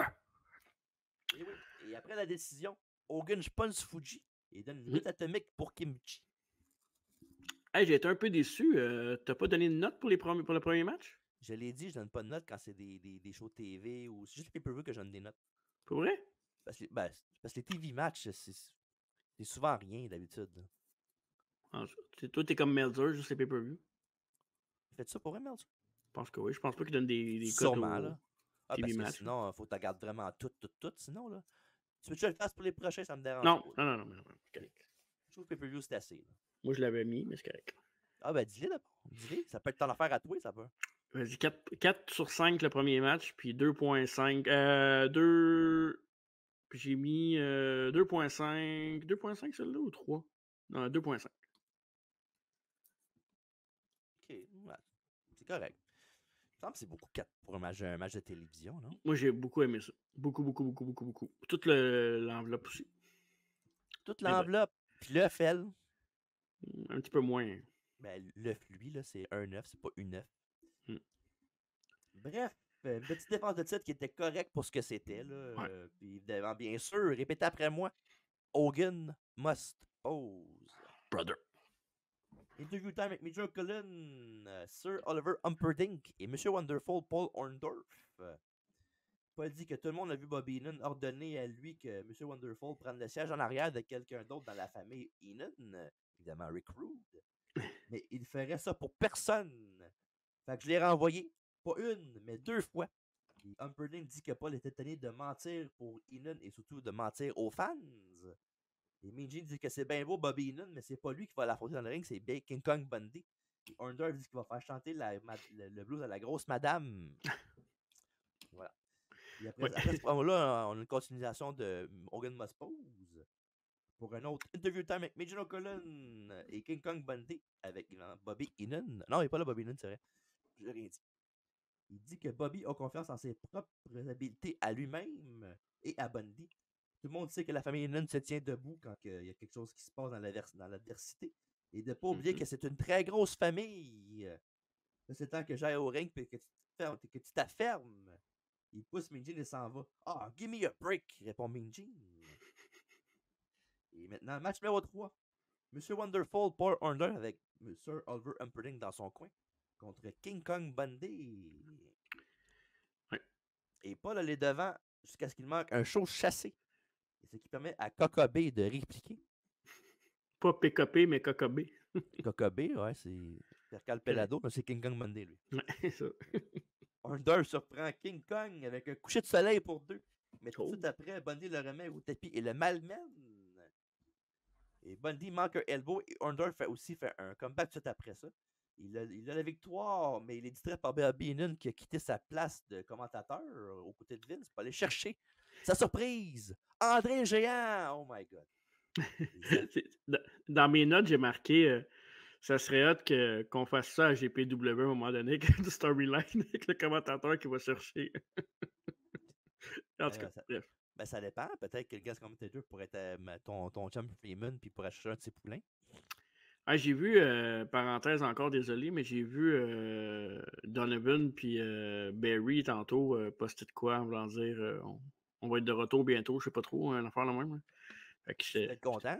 Speaker 2: Et, oui. Et après la décision, Hogan punch Fuji et donne une lutte atomique pour Kimchi.
Speaker 1: Hey, j'ai été un peu déçu. T'as pas donné de note pour le premier match?
Speaker 2: Je l'ai dit, je donne pas de notes quand c'est des shows TV ou c'est juste les pay-per-view que je donne des notes.
Speaker 1: Pour vrai?
Speaker 2: Parce que les TV matchs, c'est souvent rien d'habitude.
Speaker 1: Ah, toi, t'es comme Meltzer, juste les pay-per-view.
Speaker 2: Fais-tu ça pour vrai, Meltzer?
Speaker 1: Je pense que oui. Je pense pas qu'il donne des cotes
Speaker 2: sûrement,
Speaker 1: au
Speaker 2: là.
Speaker 1: TV
Speaker 2: parce
Speaker 1: match.
Speaker 2: Que sinon, il faut que tu regardes vraiment tout, sinon, là. Tu veux que je le fasse pour les prochains, ça me dérange
Speaker 1: non,
Speaker 2: pas.
Speaker 1: Non, c'est correct.
Speaker 2: Je trouve que pay-per-view, c'est assez. Là.
Speaker 1: Moi, je l'avais mis, mais c'est correct.
Speaker 2: Ah, ben, dis-le d'abord. Dis-le. Ça peut être ton affaire à toi, ça peut.
Speaker 1: Vas-y, 4 sur 5 le premier match, puis 2.5. Puis j'ai mis 2.5. 2.5 celle-là ou 3? Non, 2.5.
Speaker 2: Ok, ouais. C'est correct. Il me semble que c'est beaucoup 4 pour un match de télévision, non?
Speaker 1: Moi, j'ai beaucoup aimé ça. Beaucoup. Toute l'enveloppe aussi.
Speaker 2: Toute l'enveloppe. Puis l'œuf, elle.
Speaker 1: Un petit peu moins.
Speaker 2: Ben, l'œuf, lui, là, c'est un œuf, c'est pas une œuf. Bref, une petite défense de titre qui était correcte pour ce que c'était. Là. Puis évidemment, bien sûr, répétez après moi, Hogan must pose.
Speaker 1: Brother.
Speaker 2: Interview time avec Major Cullen, Sir Oliver Humperdinck et Monsieur Wonderful Paul Orndorff. Paul dit que tout le monde a vu Bobby Heenan ordonner à lui que Monsieur Wonderful prenne le siège en arrière de quelqu'un d'autre dans la famille Heenan, évidemment Rick Rude. Mais il ferait ça pour personne. Fait que je l'ai renvoyé, pas une, mais 2 fois. Et Humperdinck dit que Paul était tenu de mentir pour Heenan et surtout de mentir aux fans. Et Mean dit que c'est bien beau Bobby Heenan, mais c'est pas lui qui va l'affronter dans le ring, c'est King Kong Bundy. Et Orndorff dit qu'il va faire chanter le blues à la grosse madame. Voilà. Et
Speaker 1: Ouais.
Speaker 2: après ce moment-là, on a une continuation de Hogan Must Pose pour un autre interview time avec Major Colon et King Kong Bundy avec Bobby Heenan. Non, il n'est pas là, Bobby Heenan, c'est vrai. J'ai rien dit. Il dit que Bobby a confiance en ses propres habiletés à lui-même et à Bundy. Tout le monde sait que la famille Heenan se tient debout quand il y a quelque chose qui se passe dans l'adversité. Et de ne pas oublier que c'est une très grosse famille. C'est temps que j'aille au ring et que tu t'affermes. Il pousse Mean Gene et s'en va. Ah, give me a break, répond Mean Gene. Et maintenant, match numéro 3. Monsieur Wonderful, Paul Orndorff avec Monsieur Oliver Humperdinck dans son coin contre King Kong Bundy.
Speaker 1: Ouais.
Speaker 2: Et Paul allait devant jusqu'à ce qu'il manque un show chassé. Et ce qui permet à Kokobé de répliquer.
Speaker 1: Pas PKP, mais KKB.
Speaker 2: Kokobé, ouais, c'est Percal Pelado, mais c'est King Kong Bundy, lui.
Speaker 1: Ouais, ça.
Speaker 2: Orndorff surprend King Kong avec un coucher de soleil pour 2. Mais tout de suite après, Bundy le remet au tapis et le malmène. Et Bundy manque un elbow et Orndorff aussi fait un comeback tout de suite après ça. Il a la victoire, mais il est distrait par Bobby Heenan qui a quitté sa place de commentateur aux côtés de Vince pour aller chercher sa surprise. André le Géant! Oh my God!
Speaker 1: Dans mes notes, j'ai marqué ça serait hot qu'on fasse ça à GPW à un moment donné, du storyline avec le commentateur qui va chercher. En tout cas, bref.
Speaker 2: Ben, ça dépend. Peut-être que le guest commentator pourrait être ton chum Freeman puis pourrait chercher un de ses poulains.
Speaker 1: Ah, j'ai vu, parenthèse encore, désolé, mais j'ai vu Donovan puis Barry tantôt poster de quoi en voulant dire on va être de retour bientôt, je sais pas trop, une affaire la même. Hein. Fait que
Speaker 2: Tu vas être content?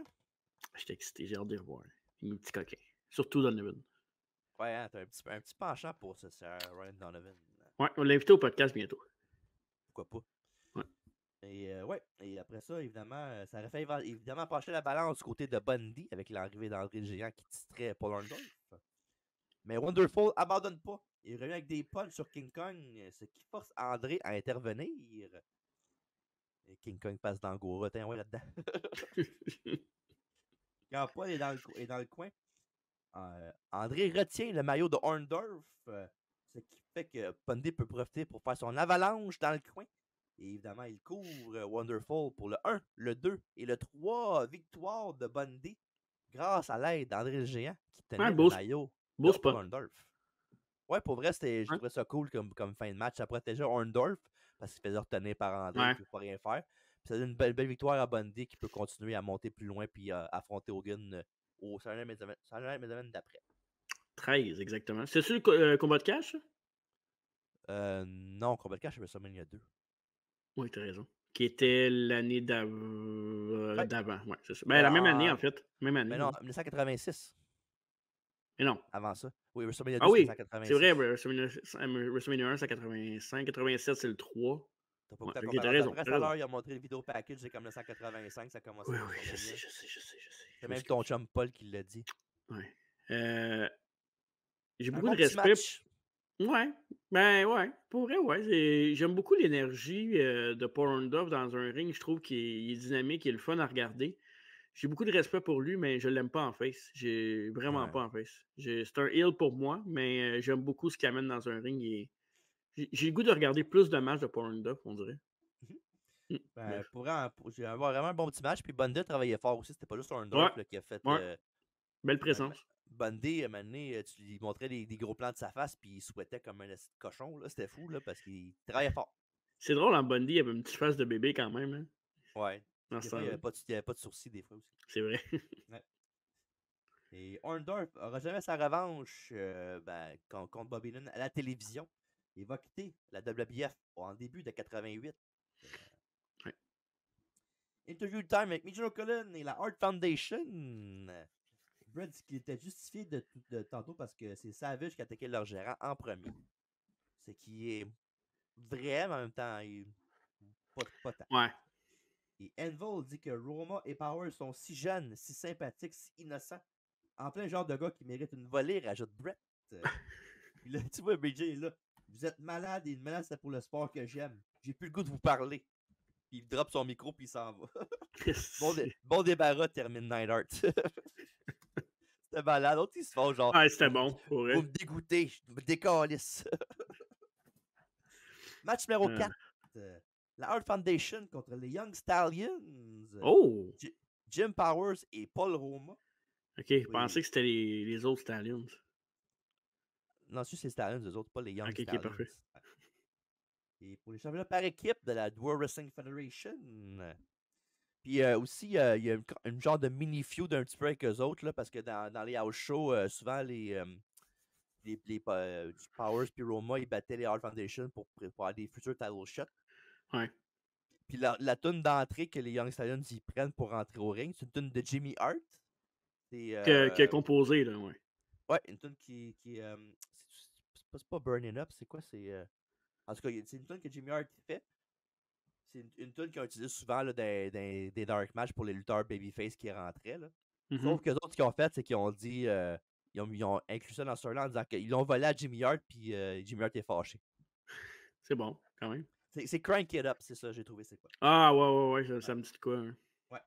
Speaker 1: J'étais excité, j'ai hâte de les revoir. Mes petits coquins. Surtout Donovan.
Speaker 2: Ouais, hein, t'as un petit penchant pour ça, c'est Ryan Donovan.
Speaker 1: Ouais, on l'a invité au podcast bientôt.
Speaker 2: Pourquoi pas?
Speaker 1: Ouais.
Speaker 2: Et après ça, évidemment, ça aurait fait évidemment pencher la balance du côté de Bundy avec l'arrivée d'André le Géant qui titrait Paul Orndorff. Mais Wonderful abandonne pas. Il revient avec des punches sur King Kong, ce qui force André à intervenir. Et King Kong passe dans le gorotin, ouais, là-dedans. Quand Paul est dans le coin, André retient le maillot de Orndorff, ce qui fait que Bundy peut profiter pour faire son avalanche dans le coin. Et évidemment, il couvre Wonderful pour le 1, le 2 et le 3 victoire de Bundy grâce à l'aide d'André le Géant qui tenait le maillot de Paul Orndorff. Ouais, pour vrai, je trouvais ça cool comme fin de match. Ça protégeait Orndorff parce qu'il faisait retenir par André, il ne pouvait pas rien faire. Puis ça donne une belle victoire à Bundy qui peut continuer à monter plus loin puis affronter Hogan au Saturday Night Main Event d'après.
Speaker 1: 13, exactement. C'est-tu le combat de cash?
Speaker 2: Non, combat de cash, je ça il y a 2.
Speaker 1: Oui, tu as raison. Qui était l'année d'avant. Ouais, c'est ça. Ben, la même année, en fait. Même année.
Speaker 2: Mais non, 1986.
Speaker 1: Mais non.
Speaker 2: Avant ça. Oui, WrestleMania 2,
Speaker 1: c'est
Speaker 2: 1986.
Speaker 1: C'est vrai, WrestleMania 1, c'est 85. 87, c'est le 3.
Speaker 2: T'as pas t'as raison. Après, tout à l'heure, il a montré le vidéo package, c'est comme le 185, ça commence.
Speaker 1: Oui, je sais.
Speaker 2: C'est même ton chum Paul qui l'a dit.
Speaker 1: Oui. J'ai beaucoup de respect. Ouais. Ben, ouais. Pour vrai, ouais. J'aime beaucoup l'énergie de Paul Orndorff dans un ring. Je trouve qu'il est dynamique, il est le fun à regarder. J'ai beaucoup de respect pour lui, mais je l'aime pas en face. J'ai vraiment pas en face. C'est un heel pour moi, mais j'aime beaucoup ce qu'il amène dans un ring. J'ai le goût de regarder plus de matchs de Paul Orndorff, on dirait.
Speaker 2: J'ai avoir vraiment un bon petit match. Puis Bundy travaillait fort aussi. C'était pas juste Orndorff qui a fait.
Speaker 1: Belle présence.
Speaker 2: Bundy, à un moment donné, tu lui montrais des gros plans de sa face, puis il souhaitait comme un cochon. C'était fou, là, parce qu'il travaillait fort.
Speaker 1: C'est drôle, en Bundy, il y avait une petite face de bébé quand même. Hein?
Speaker 2: Ouais. Des fois, il n'y avait pas de sourcils, des fois aussi.
Speaker 1: C'est vrai.
Speaker 2: Ouais. Et Orndorff n'aura jamais sa revanche contre Bobby Heenan à la télévision. Il va quitter la WBF en début de 88.
Speaker 1: Ouais.
Speaker 2: Interview time avec Major Colon et la Hart Foundation. Brett dit qu'il était justifié de tantôt parce que c'est Savage qui a attaqué leur gérant en premier. Ce qui est vrai, mais en même temps, pas tant.
Speaker 1: Ouais.
Speaker 2: Et Anvil dit que Roma et Power sont si jeunes, si sympathiques, si innocents. En plein genre de gars qui mérite une volée, rajoute Brett. Puis là, tu vois, BJ est là. Vous êtes malade et une menace, c'est pour le sport que j'aime. J'ai plus le goût de vous parler. Puis il drop son micro puis il s'en va. Bon débarras, termine Neidhart. C'était malade. L'autre, il se fait genre.
Speaker 1: Ah, c'était bon.
Speaker 2: Vous me dégoûtez. Je me décalisse. Match numéro 4. La Hart Foundation contre les Young Stallions.
Speaker 1: Oh!
Speaker 2: Jim Powers et Paul Roma.
Speaker 1: Ok, je pensais que c'était les autres Stallions.
Speaker 2: Non, c'est les Stallions, eux autres, pas les Young
Speaker 1: Ok,
Speaker 2: Stallions.
Speaker 1: parfait.
Speaker 2: Et pour les championnats par équipe de la World Wrestling Federation. Puis aussi, il y a une genre de mini-feud un petit peu avec eux autres, là, parce que dans les house shows, souvent, les Powers puis Roma, ils battaient les Hart Foundation pour avoir des futurs title shots.
Speaker 1: Ouais.
Speaker 2: Puis la tune d'entrée que les Young Stallions y prennent pour rentrer au ring, c'est une tune de Jimmy Hart.
Speaker 1: Qui a composé, là, ouais.
Speaker 2: Ouais, une tune qui c'est pas Burning Up, c'est quoi? En tout cas, c'est une tune que Jimmy Hart fait. C'est une tune qu'ils ont utilisée souvent là, dans des dark matchs pour les lutteurs babyface qui rentraient. Là. Sauf que les autres, ce qu'ils ont fait, c'est qu'ils ont dit. Ils ont inclus ça dans ce storyline en disant qu'ils l'ont volé à Jimmy Hart, puis Jimmy Hart est fâché.
Speaker 1: C'est bon, quand même.
Speaker 2: C'est Crank It Up, c'est ça, j'ai trouvé, c'est quoi.
Speaker 1: Ah, ouais, ça me dit de quoi. Hein.
Speaker 2: Ouais.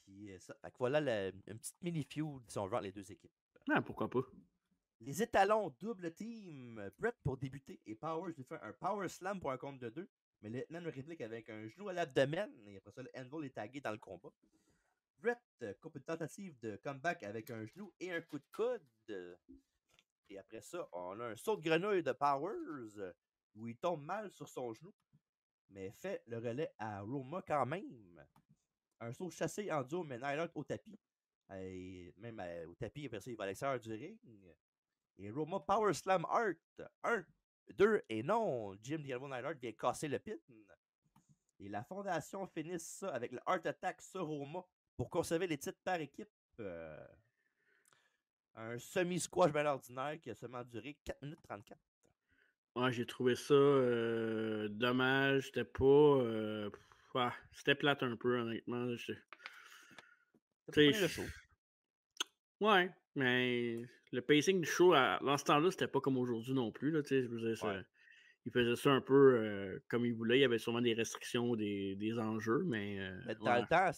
Speaker 2: Puis ça. Fait que voilà une petite mini-feud, si on veut, entre les deux équipes.
Speaker 1: Ah, pourquoi pas.
Speaker 2: Les étalons double team. Brett pour débuter et Powers lui fait un power slam pour un compte de 2. Mais le Hitman le réplique avec un genou à l'abdomen. Et après ça, le Anvil est tagué dans le combat. Brett coupe une tentative de comeback avec un genou et un coup de coude. Et après ça, on a un saut de grenouille de Powers où il tombe mal sur son genou. Mais fait le relais à Roma quand même. Un saut chassé en duo, mais Nyland au tapis. Et même au tapis, après ça, il va à l'extérieur du ring. Et Roma Power Slam Art. 1, 2, et non, Jim Diallo Neidhart vient casser le pin. Et la fondation finit ça avec le Heart Attack sur Roma pour conserver les titres par équipe. Un semi-squash bien ordinaire qui a seulement duré 4 minutes 34.
Speaker 1: Ouais, j'ai trouvé ça dommage. C'était pas. C'était plate un peu, honnêtement.
Speaker 2: C'était pas le show.
Speaker 1: Ouais, mais le pacing du show, dans ce temps-là, c'était pas comme aujourd'hui non plus. Là, je veux dire, il faisait ça un peu comme il voulait. Il y avait sûrement des restrictions, des enjeux, mais.
Speaker 2: Dans le temps,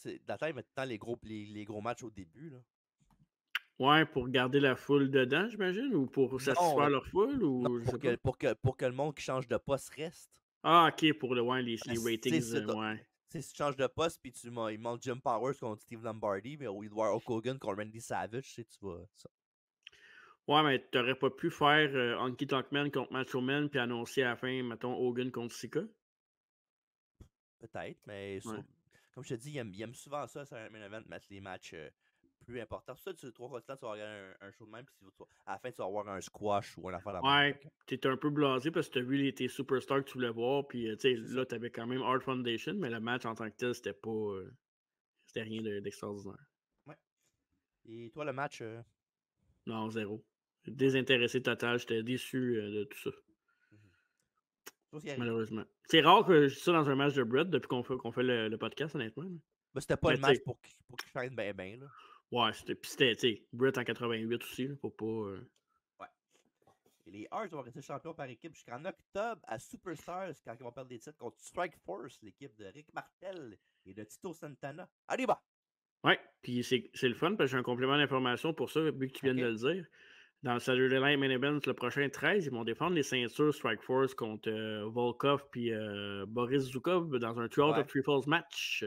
Speaker 2: il mettait tout le temps les gros matchs au début. Là.
Speaker 1: Ouais, pour garder la foule dedans, j'imagine, ou pour satisfaire leur foule, ou
Speaker 2: non, pour que le monde qui change de poste reste.
Speaker 1: Ah, ok, pour les ratings. Ouais.
Speaker 2: Si tu changes de poste puis il monte Jim Powers contre Steve Lombardi, mais il doit Hulk Hogan contre Randy Savage, tu vas ça.
Speaker 1: Ouais, mais t'aurais pas pu faire Honky Tonk Man contre Macho Man puis annoncer à la fin, mettons, Hogan contre Sika?
Speaker 2: Peut-être, mais comme je te dis, il aime souvent ça sur un main event, mettre les matchs plus importants. Pour ça, tu 3 fois de temps, tu vas regarder un show de même, puis à la fin, tu vas avoir un squash ou un affaire de
Speaker 1: Ouais, t'es un peu blasé parce que t'as vu tes superstars que tu voulais voir, puis là, t'avais quand même Hart Foundation, mais le match en tant que tel, c'était pas. C'était rien d'extraordinaire.
Speaker 2: Ouais. Et toi, le match?
Speaker 1: Non, zéro. Désintéressé total, j'étais déçu de tout ça. Malheureusement. C'est rare que je dis ça dans un match de Brett depuis qu'on fait le podcast, honnêtement.
Speaker 2: Mais c'était pas le match pour qu'il chaîne bien, là.
Speaker 1: Ouais, c'était Brett en 88 aussi, là, pour pas.
Speaker 2: Ouais. Et les Hearts vont rester champions par équipe jusqu'en octobre à Superstars quand ils vont perdre des titres contre Strike Force, l'équipe de Rick Martel et de Tito Santana. Allez, bah!
Speaker 1: Ouais, puis c'est le fun parce que j'ai un complément d'information pour ça, vu que tu viens de le dire. Dans le Saturday Night Main Event, le prochain 13, ils vont défendre les ceintures Strike Force contre Volkov puis Boris Zukov dans un 3 out of 3 falls match.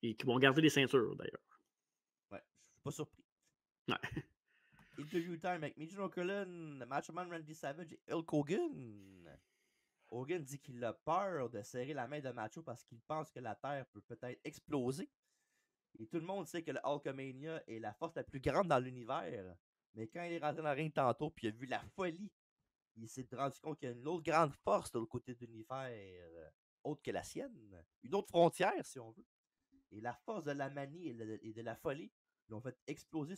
Speaker 1: Et qui vont garder les ceintures, d'ailleurs.
Speaker 2: Ouais, je suis pas surpris.
Speaker 1: Ouais.
Speaker 2: Interview time avec Mitchell Cullen, Macho Man Randy Savage et Hulk Hogan. Hogan dit qu'il a peur de serrer la main de Macho parce qu'il pense que la Terre peut peut-être exploser. Et tout le monde sait que le Hulkamania est la force la plus grande dans l'univers. Mais quand il est rentré dans le ring tantôt puis il a vu la folie, il s'est rendu compte qu'il y a une autre grande force de l'autre côté de l'univers, autre que la sienne. Une autre frontière, si on veut. Et la force de la manie et de la folie l'ont fait exploser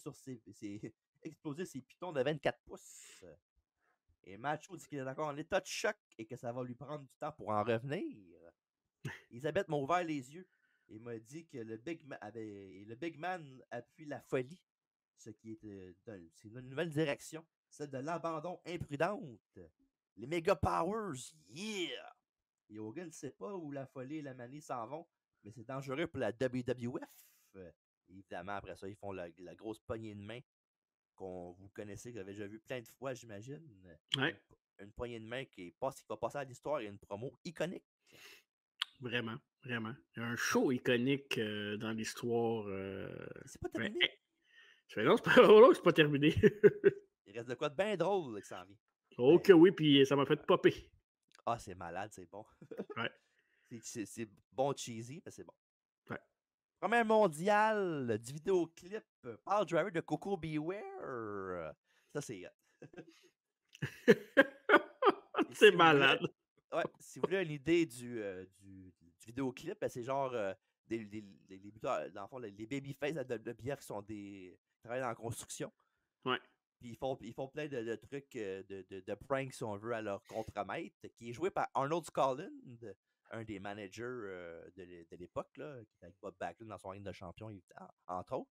Speaker 2: exploser ses pitons de 24 pouces. Et Macho dit qu'il est encore en état de choc et que ça va lui prendre du temps pour en revenir. Elisabeth m'a ouvert les yeux et m'a dit que le Big Man appuie la folie, ce qui est c'est une nouvelle direction, celle de l'abandon imprudente. Les Mega Powers, yeah! Et Hogan ne sait pas où la folie et la manie s'en vont, mais c'est dangereux pour la WWF. Évidemment, après ça, ils font la grosse poignée de main vous connaissez, que vous avez déjà vu plein de fois, j'imagine.
Speaker 1: Ouais.
Speaker 2: une poignée de main qui va passer à l'histoire et une promo iconique.
Speaker 1: Vraiment, vraiment. Il y a un show iconique dans l'histoire.
Speaker 2: C'est pas
Speaker 1: Ben,
Speaker 2: terminé.
Speaker 1: ça fait non, c'est pas terminé.
Speaker 2: Il reste de quoi de bien drôle qui s'en vient.
Speaker 1: Oh que oui, puis ça m'a fait popper.
Speaker 2: Ah, c'est malade, c'est bon.
Speaker 1: Ouais.
Speaker 2: C'est bon cheesy, mais c'est bon.
Speaker 1: Ouais.
Speaker 2: Première mondiale du vidéoclip Pile Driver de Coco Beware. Ça, c'est
Speaker 1: c'est malade.
Speaker 2: Si vous voulez une idée du vidéoclip, ben, c'est genre les buteurs, dans le fond, les babyface de bière qui travaillent dans la construction.
Speaker 1: Ouais.
Speaker 2: Puis ils font plein de trucs, de pranks, si on veut, à leur contremaître, qui est joué par Arnold Scotland, un des managers de l'époque, là, qui était avec Bob Backlund dans son ring de champion, entre autres.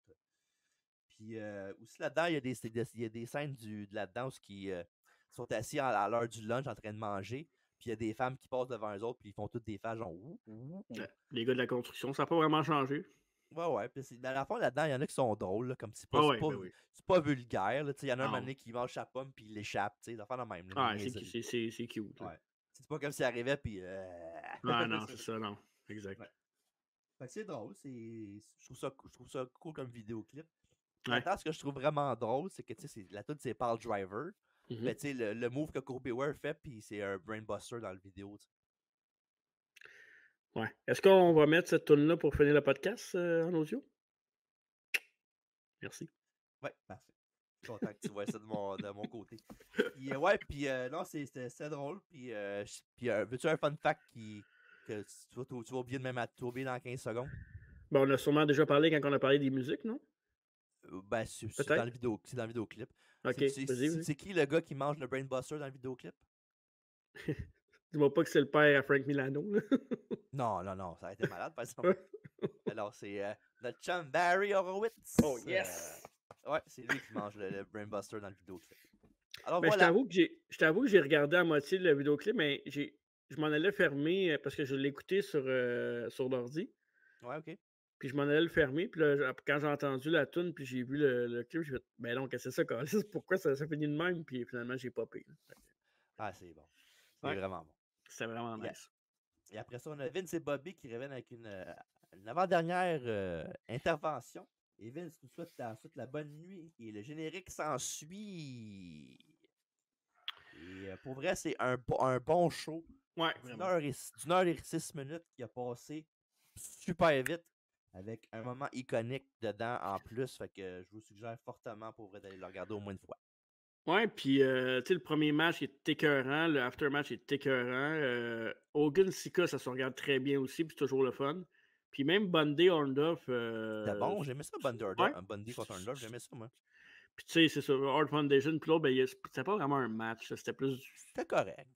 Speaker 2: Puis aussi là-dedans, il y a des scènes là-dedans qui sont assis à l'heure du lunch en train de manger. Puis il y a des femmes qui passent devant eux autres, puis ils font toutes des faces genre ouh.
Speaker 1: Les gars de la construction, ça n'a pas vraiment changé.
Speaker 2: Ouais. Puis à la fin, là-dedans, il y en a qui sont drôles, là, comme c'est pas, c'est pas vulgaire. Il y en a un moment donné qui mange sa pomme, puis il l'échappe. Ça fait la même.
Speaker 1: C'est cute.
Speaker 2: Ouais. C'est pas comme s'il arrivait, puis.
Speaker 1: Ah non, c'est ça, non. Exact.
Speaker 2: Ouais. Fait que c'est drôle. Je trouve ça cool comme vidéoclip.
Speaker 1: Ouais.
Speaker 2: Maintenant, ce que je trouve vraiment drôle, c'est que la tune, c'est Pile Driver. Ben, le move que Coco Beware fait, puis c'est un brainbuster dans le vidéo.
Speaker 1: Ouais. Est-ce qu'on va mettre cette tune-là pour finir le podcast en audio? Merci.
Speaker 2: Ouais, parfait. Je suis content que tu vois ça de mon côté. Puis non, c'est drôle. Puis veux-tu un fun fact que tu vas oublier de même oublier dans 15 secondes?
Speaker 1: Ben, on a sûrement déjà parlé quand on a parlé des musiques, non?
Speaker 2: Ben, c'est dans le vidéoclip.
Speaker 1: Ok, vas-y.
Speaker 2: C'est qui le gars qui mange le brainbuster dans le vidéoclip?
Speaker 1: Dis-moi pas que c'est le père à Frank Milano. Là.
Speaker 2: Non, ça a été malade, par exemple. Alors, c'est notre chum Barry Horowitz.
Speaker 1: Oh, yes!
Speaker 2: Ouais, c'est lui qui mange le brainbuster dans le vidéoclip. Alors,
Speaker 1: ben,
Speaker 2: voilà.
Speaker 1: Je t'avoue que j'ai regardé à moitié le vidéoclip, mais je m'en allais fermer parce que je l'ai écouté sur l'ordi.
Speaker 2: Ouais, ok.
Speaker 1: Puis je m'en allais le fermer. Puis là, quand j'ai entendu la tune, puis j'ai vu le clip, j'ai fait ben non, qu'est-ce que c'est ça, Carlis? Pourquoi ça finit de même? Puis finalement, j'ai popé.
Speaker 2: Ah, c'est bon. C'est vraiment bon.
Speaker 1: C'était vraiment nice.
Speaker 2: Et après ça, on a Vince et Bobby qui reviennent avec une avant-dernière intervention. Et Vince nous souhaite la bonne nuit. Et le générique s'ensuit. Et pour vrai, c'est un bon show.
Speaker 1: Ouais,
Speaker 2: d'une heure et 6 minutes qui a passé super vite. Avec un moment iconique dedans en plus. Fait que je vous suggère fortement pour vrai d'aller le regarder au moins une fois.
Speaker 1: Ouais, puis tu sais, le premier match est écœurant, le aftermatch est écœurant. Hogan Sika, ça se regarde très bien aussi, puis c'est toujours le fun. Puis même Bundy Orndorff.
Speaker 2: C'était bon, j'aimais ça, Bundy contre Orndorff, j'aimais ça, moi.
Speaker 1: Puis tu sais, c'est ça, Hard Foundation, puis là, ben, c'était pas vraiment un match, c'était plus.
Speaker 2: C'était correct.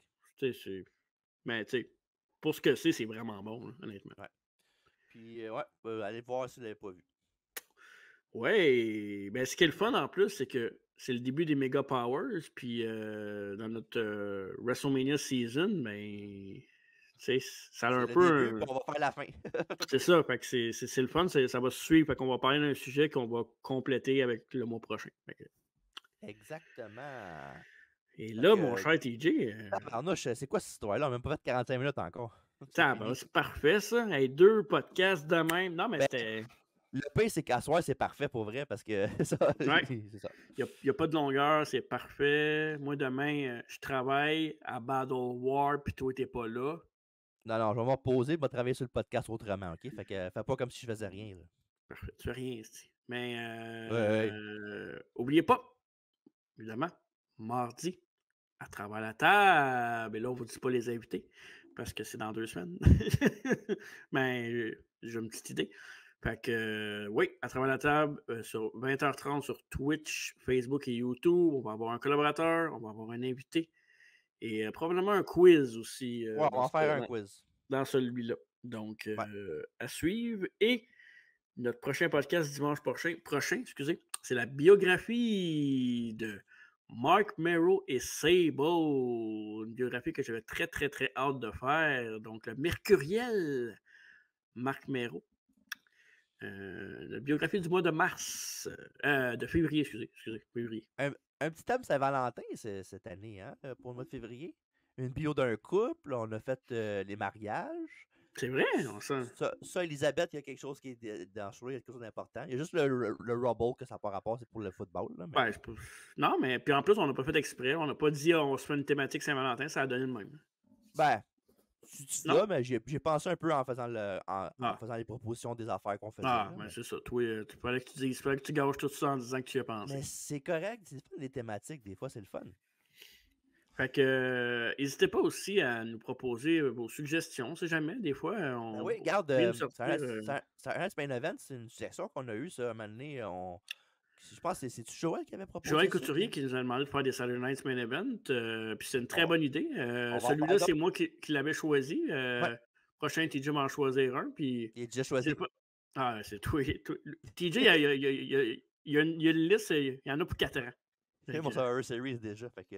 Speaker 1: Mais tu sais, pour ce que c'est vraiment bon, là, honnêtement.
Speaker 2: Ouais. Puis, allez voir si vous l'avez pas vu.
Speaker 1: Ouais, ben ce qui est le fun en plus, c'est que c'est le début des Mega Powers, puis dans notre WrestleMania season, ben, tu sais, ça a un peu.
Speaker 2: Début, on va faire la fin.
Speaker 1: c'est ça, fait que c'est le fun, ça va se suivre, fait qu'on va parler d'un sujet qu'on va compléter avec le mois prochain.
Speaker 2: Exactement.
Speaker 1: Et là, mon cher TJ.
Speaker 2: C'est quoi cette histoire-là? On n'a même pas fait 45 minutes encore.
Speaker 1: C'est parfait, ça. Hey, 2 podcasts de même. Non, mais c'était.
Speaker 2: Le pire, c'est qu'à soir, c'est parfait pour vrai parce que c'est ça.
Speaker 1: Il n'y a pas de longueur, c'est parfait. Moi, demain, je travaille à Battle War, puis toi, t'es pas là.
Speaker 2: Non, je vais me reposer, je vais travailler sur le podcast autrement, OK? Fait que fais pas comme si je faisais rien. Là.
Speaker 1: Parfait, tu fais rien ici. Mais oubliez pas, évidemment, mardi, à travers la table. Et là, on ne vous dit pas les invités, parce que c'est dans 2 semaines. Mais j'ai une petite idée. Fait que, oui, à travers la table, sur 20h30 sur Twitch, Facebook et YouTube, on va avoir un collaborateur, on va avoir un invité et probablement un quiz aussi.
Speaker 2: On va faire un quiz.
Speaker 1: Dans celui-là. Donc, à suivre. Et notre prochain podcast dimanche prochain, c'est la biographie de Marc Mero et Sable. Une biographie que j'avais très, très, très hâte de faire. Donc, le Mercuriel Marc Mero. La biographie du mois de mars. De février, excusez, février.
Speaker 2: Un petit thème Saint-Valentin cette année, hein, pour le mois de février. Une bio d'un couple, on a fait les mariages.
Speaker 1: C'est vrai, on sent.
Speaker 2: Ça, Elisabeth, il y a quelque chose qui est dans le show, il y a quelque chose d'important. Il y a juste le Rubble que ça n'a pas rapport, c'est pour le football. Là, mais...
Speaker 1: Ouais, non, mais puis en plus, on n'a pas fait exprès. On n'a pas dit on se fait une thématique Saint-Valentin, ça a donné le même.
Speaker 2: Ben, tu dis
Speaker 1: Non.
Speaker 2: ça, mais j'ai pensé un peu en faisant en faisant les propositions des affaires qu'on faisait.
Speaker 1: Ah,
Speaker 2: là,
Speaker 1: ben
Speaker 2: mais...
Speaker 1: c'est ça. Toi, tu fallait que tu dises, fallait que tu gâches tout ça en disant que tu y as pensé.
Speaker 2: Mais c'est correct, c'est pas les thématiques, des fois c'est le fun.
Speaker 1: Fait que, n'hésitez pas aussi à nous proposer vos suggestions, si jamais, des fois, on...
Speaker 2: Ben oui, regarde,
Speaker 1: vient de sortir,
Speaker 2: Science Main Event, c'est une suggestion qu'on a eue, ça, à un moment donné, je pense que c'est Joël qui avait proposé
Speaker 1: Joël
Speaker 2: ça,
Speaker 1: Couturier qui nous a demandé de faire des Saturday Night Main Event, puis c'est une très bonne idée.
Speaker 2: va en
Speaker 1: Celui-là,
Speaker 2: parler
Speaker 1: c'est moi qui l'avais choisi.
Speaker 2: Ouais.
Speaker 1: Prochain, TJ m'en choisir un, puis...
Speaker 2: Il est déjà choisi.
Speaker 1: Ah, c'est toi. TJ, il y a une liste, il y en a pour 4 ans.
Speaker 2: C'est mon Survivor Series déjà, fait que...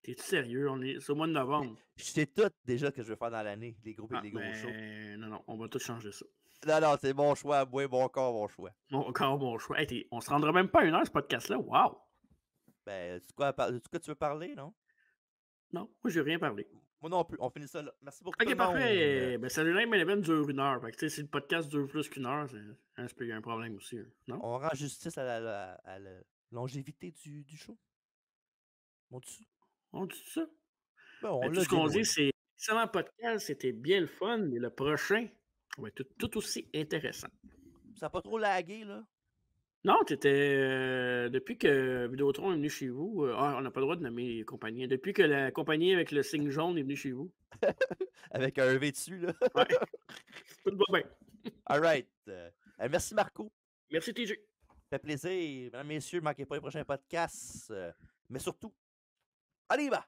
Speaker 1: T'es-tu sérieux? C'est au mois de novembre.
Speaker 2: Je sais tout déjà que je vais faire dans l'année, les groupes et les gros shows.
Speaker 1: Non, on va tout changer ça.
Speaker 2: Non, c'est mon choix, moi, bon corps, mon choix.
Speaker 1: Encore mon choix. Hey, on se rendra même pas à 1 heure, ce podcast-là. Wow!
Speaker 2: Ben, de quoi tu veux parler, non?
Speaker 1: Non, moi, je n'ai rien parlé.
Speaker 2: Moi non plus, on finit ça là. Merci beaucoup.
Speaker 1: Ok, parfait. Ben, Saturday Night Main Event dure 1 heure. Fait que, si le podcast dure plus qu'1 heure, il y a un problème aussi. Non?
Speaker 2: On rend justice à la longévité du show. On dit ça?
Speaker 1: On dit ça?
Speaker 2: Ben, on
Speaker 1: tout ce qu'on dit, c'est excellent podcast, c'était bien le fun, mais le prochain va être tout aussi intéressant.
Speaker 2: Ça n'a pas trop lagué, là?
Speaker 1: Non, t'étais. Depuis que Vidéotron est venu chez vous, on n'a pas le droit de nommer les compagnies. Depuis que la compagnie avec le signe jaune est venue chez vous.
Speaker 2: Avec un V dessus, là.
Speaker 1: Ouais. Tout va bien.
Speaker 2: All right. Merci, Marco.
Speaker 1: Merci, TJ.
Speaker 2: Ça fait plaisir. Mesdames, messieurs, ne manquez pas les prochains podcasts. Mais surtout, allez, va!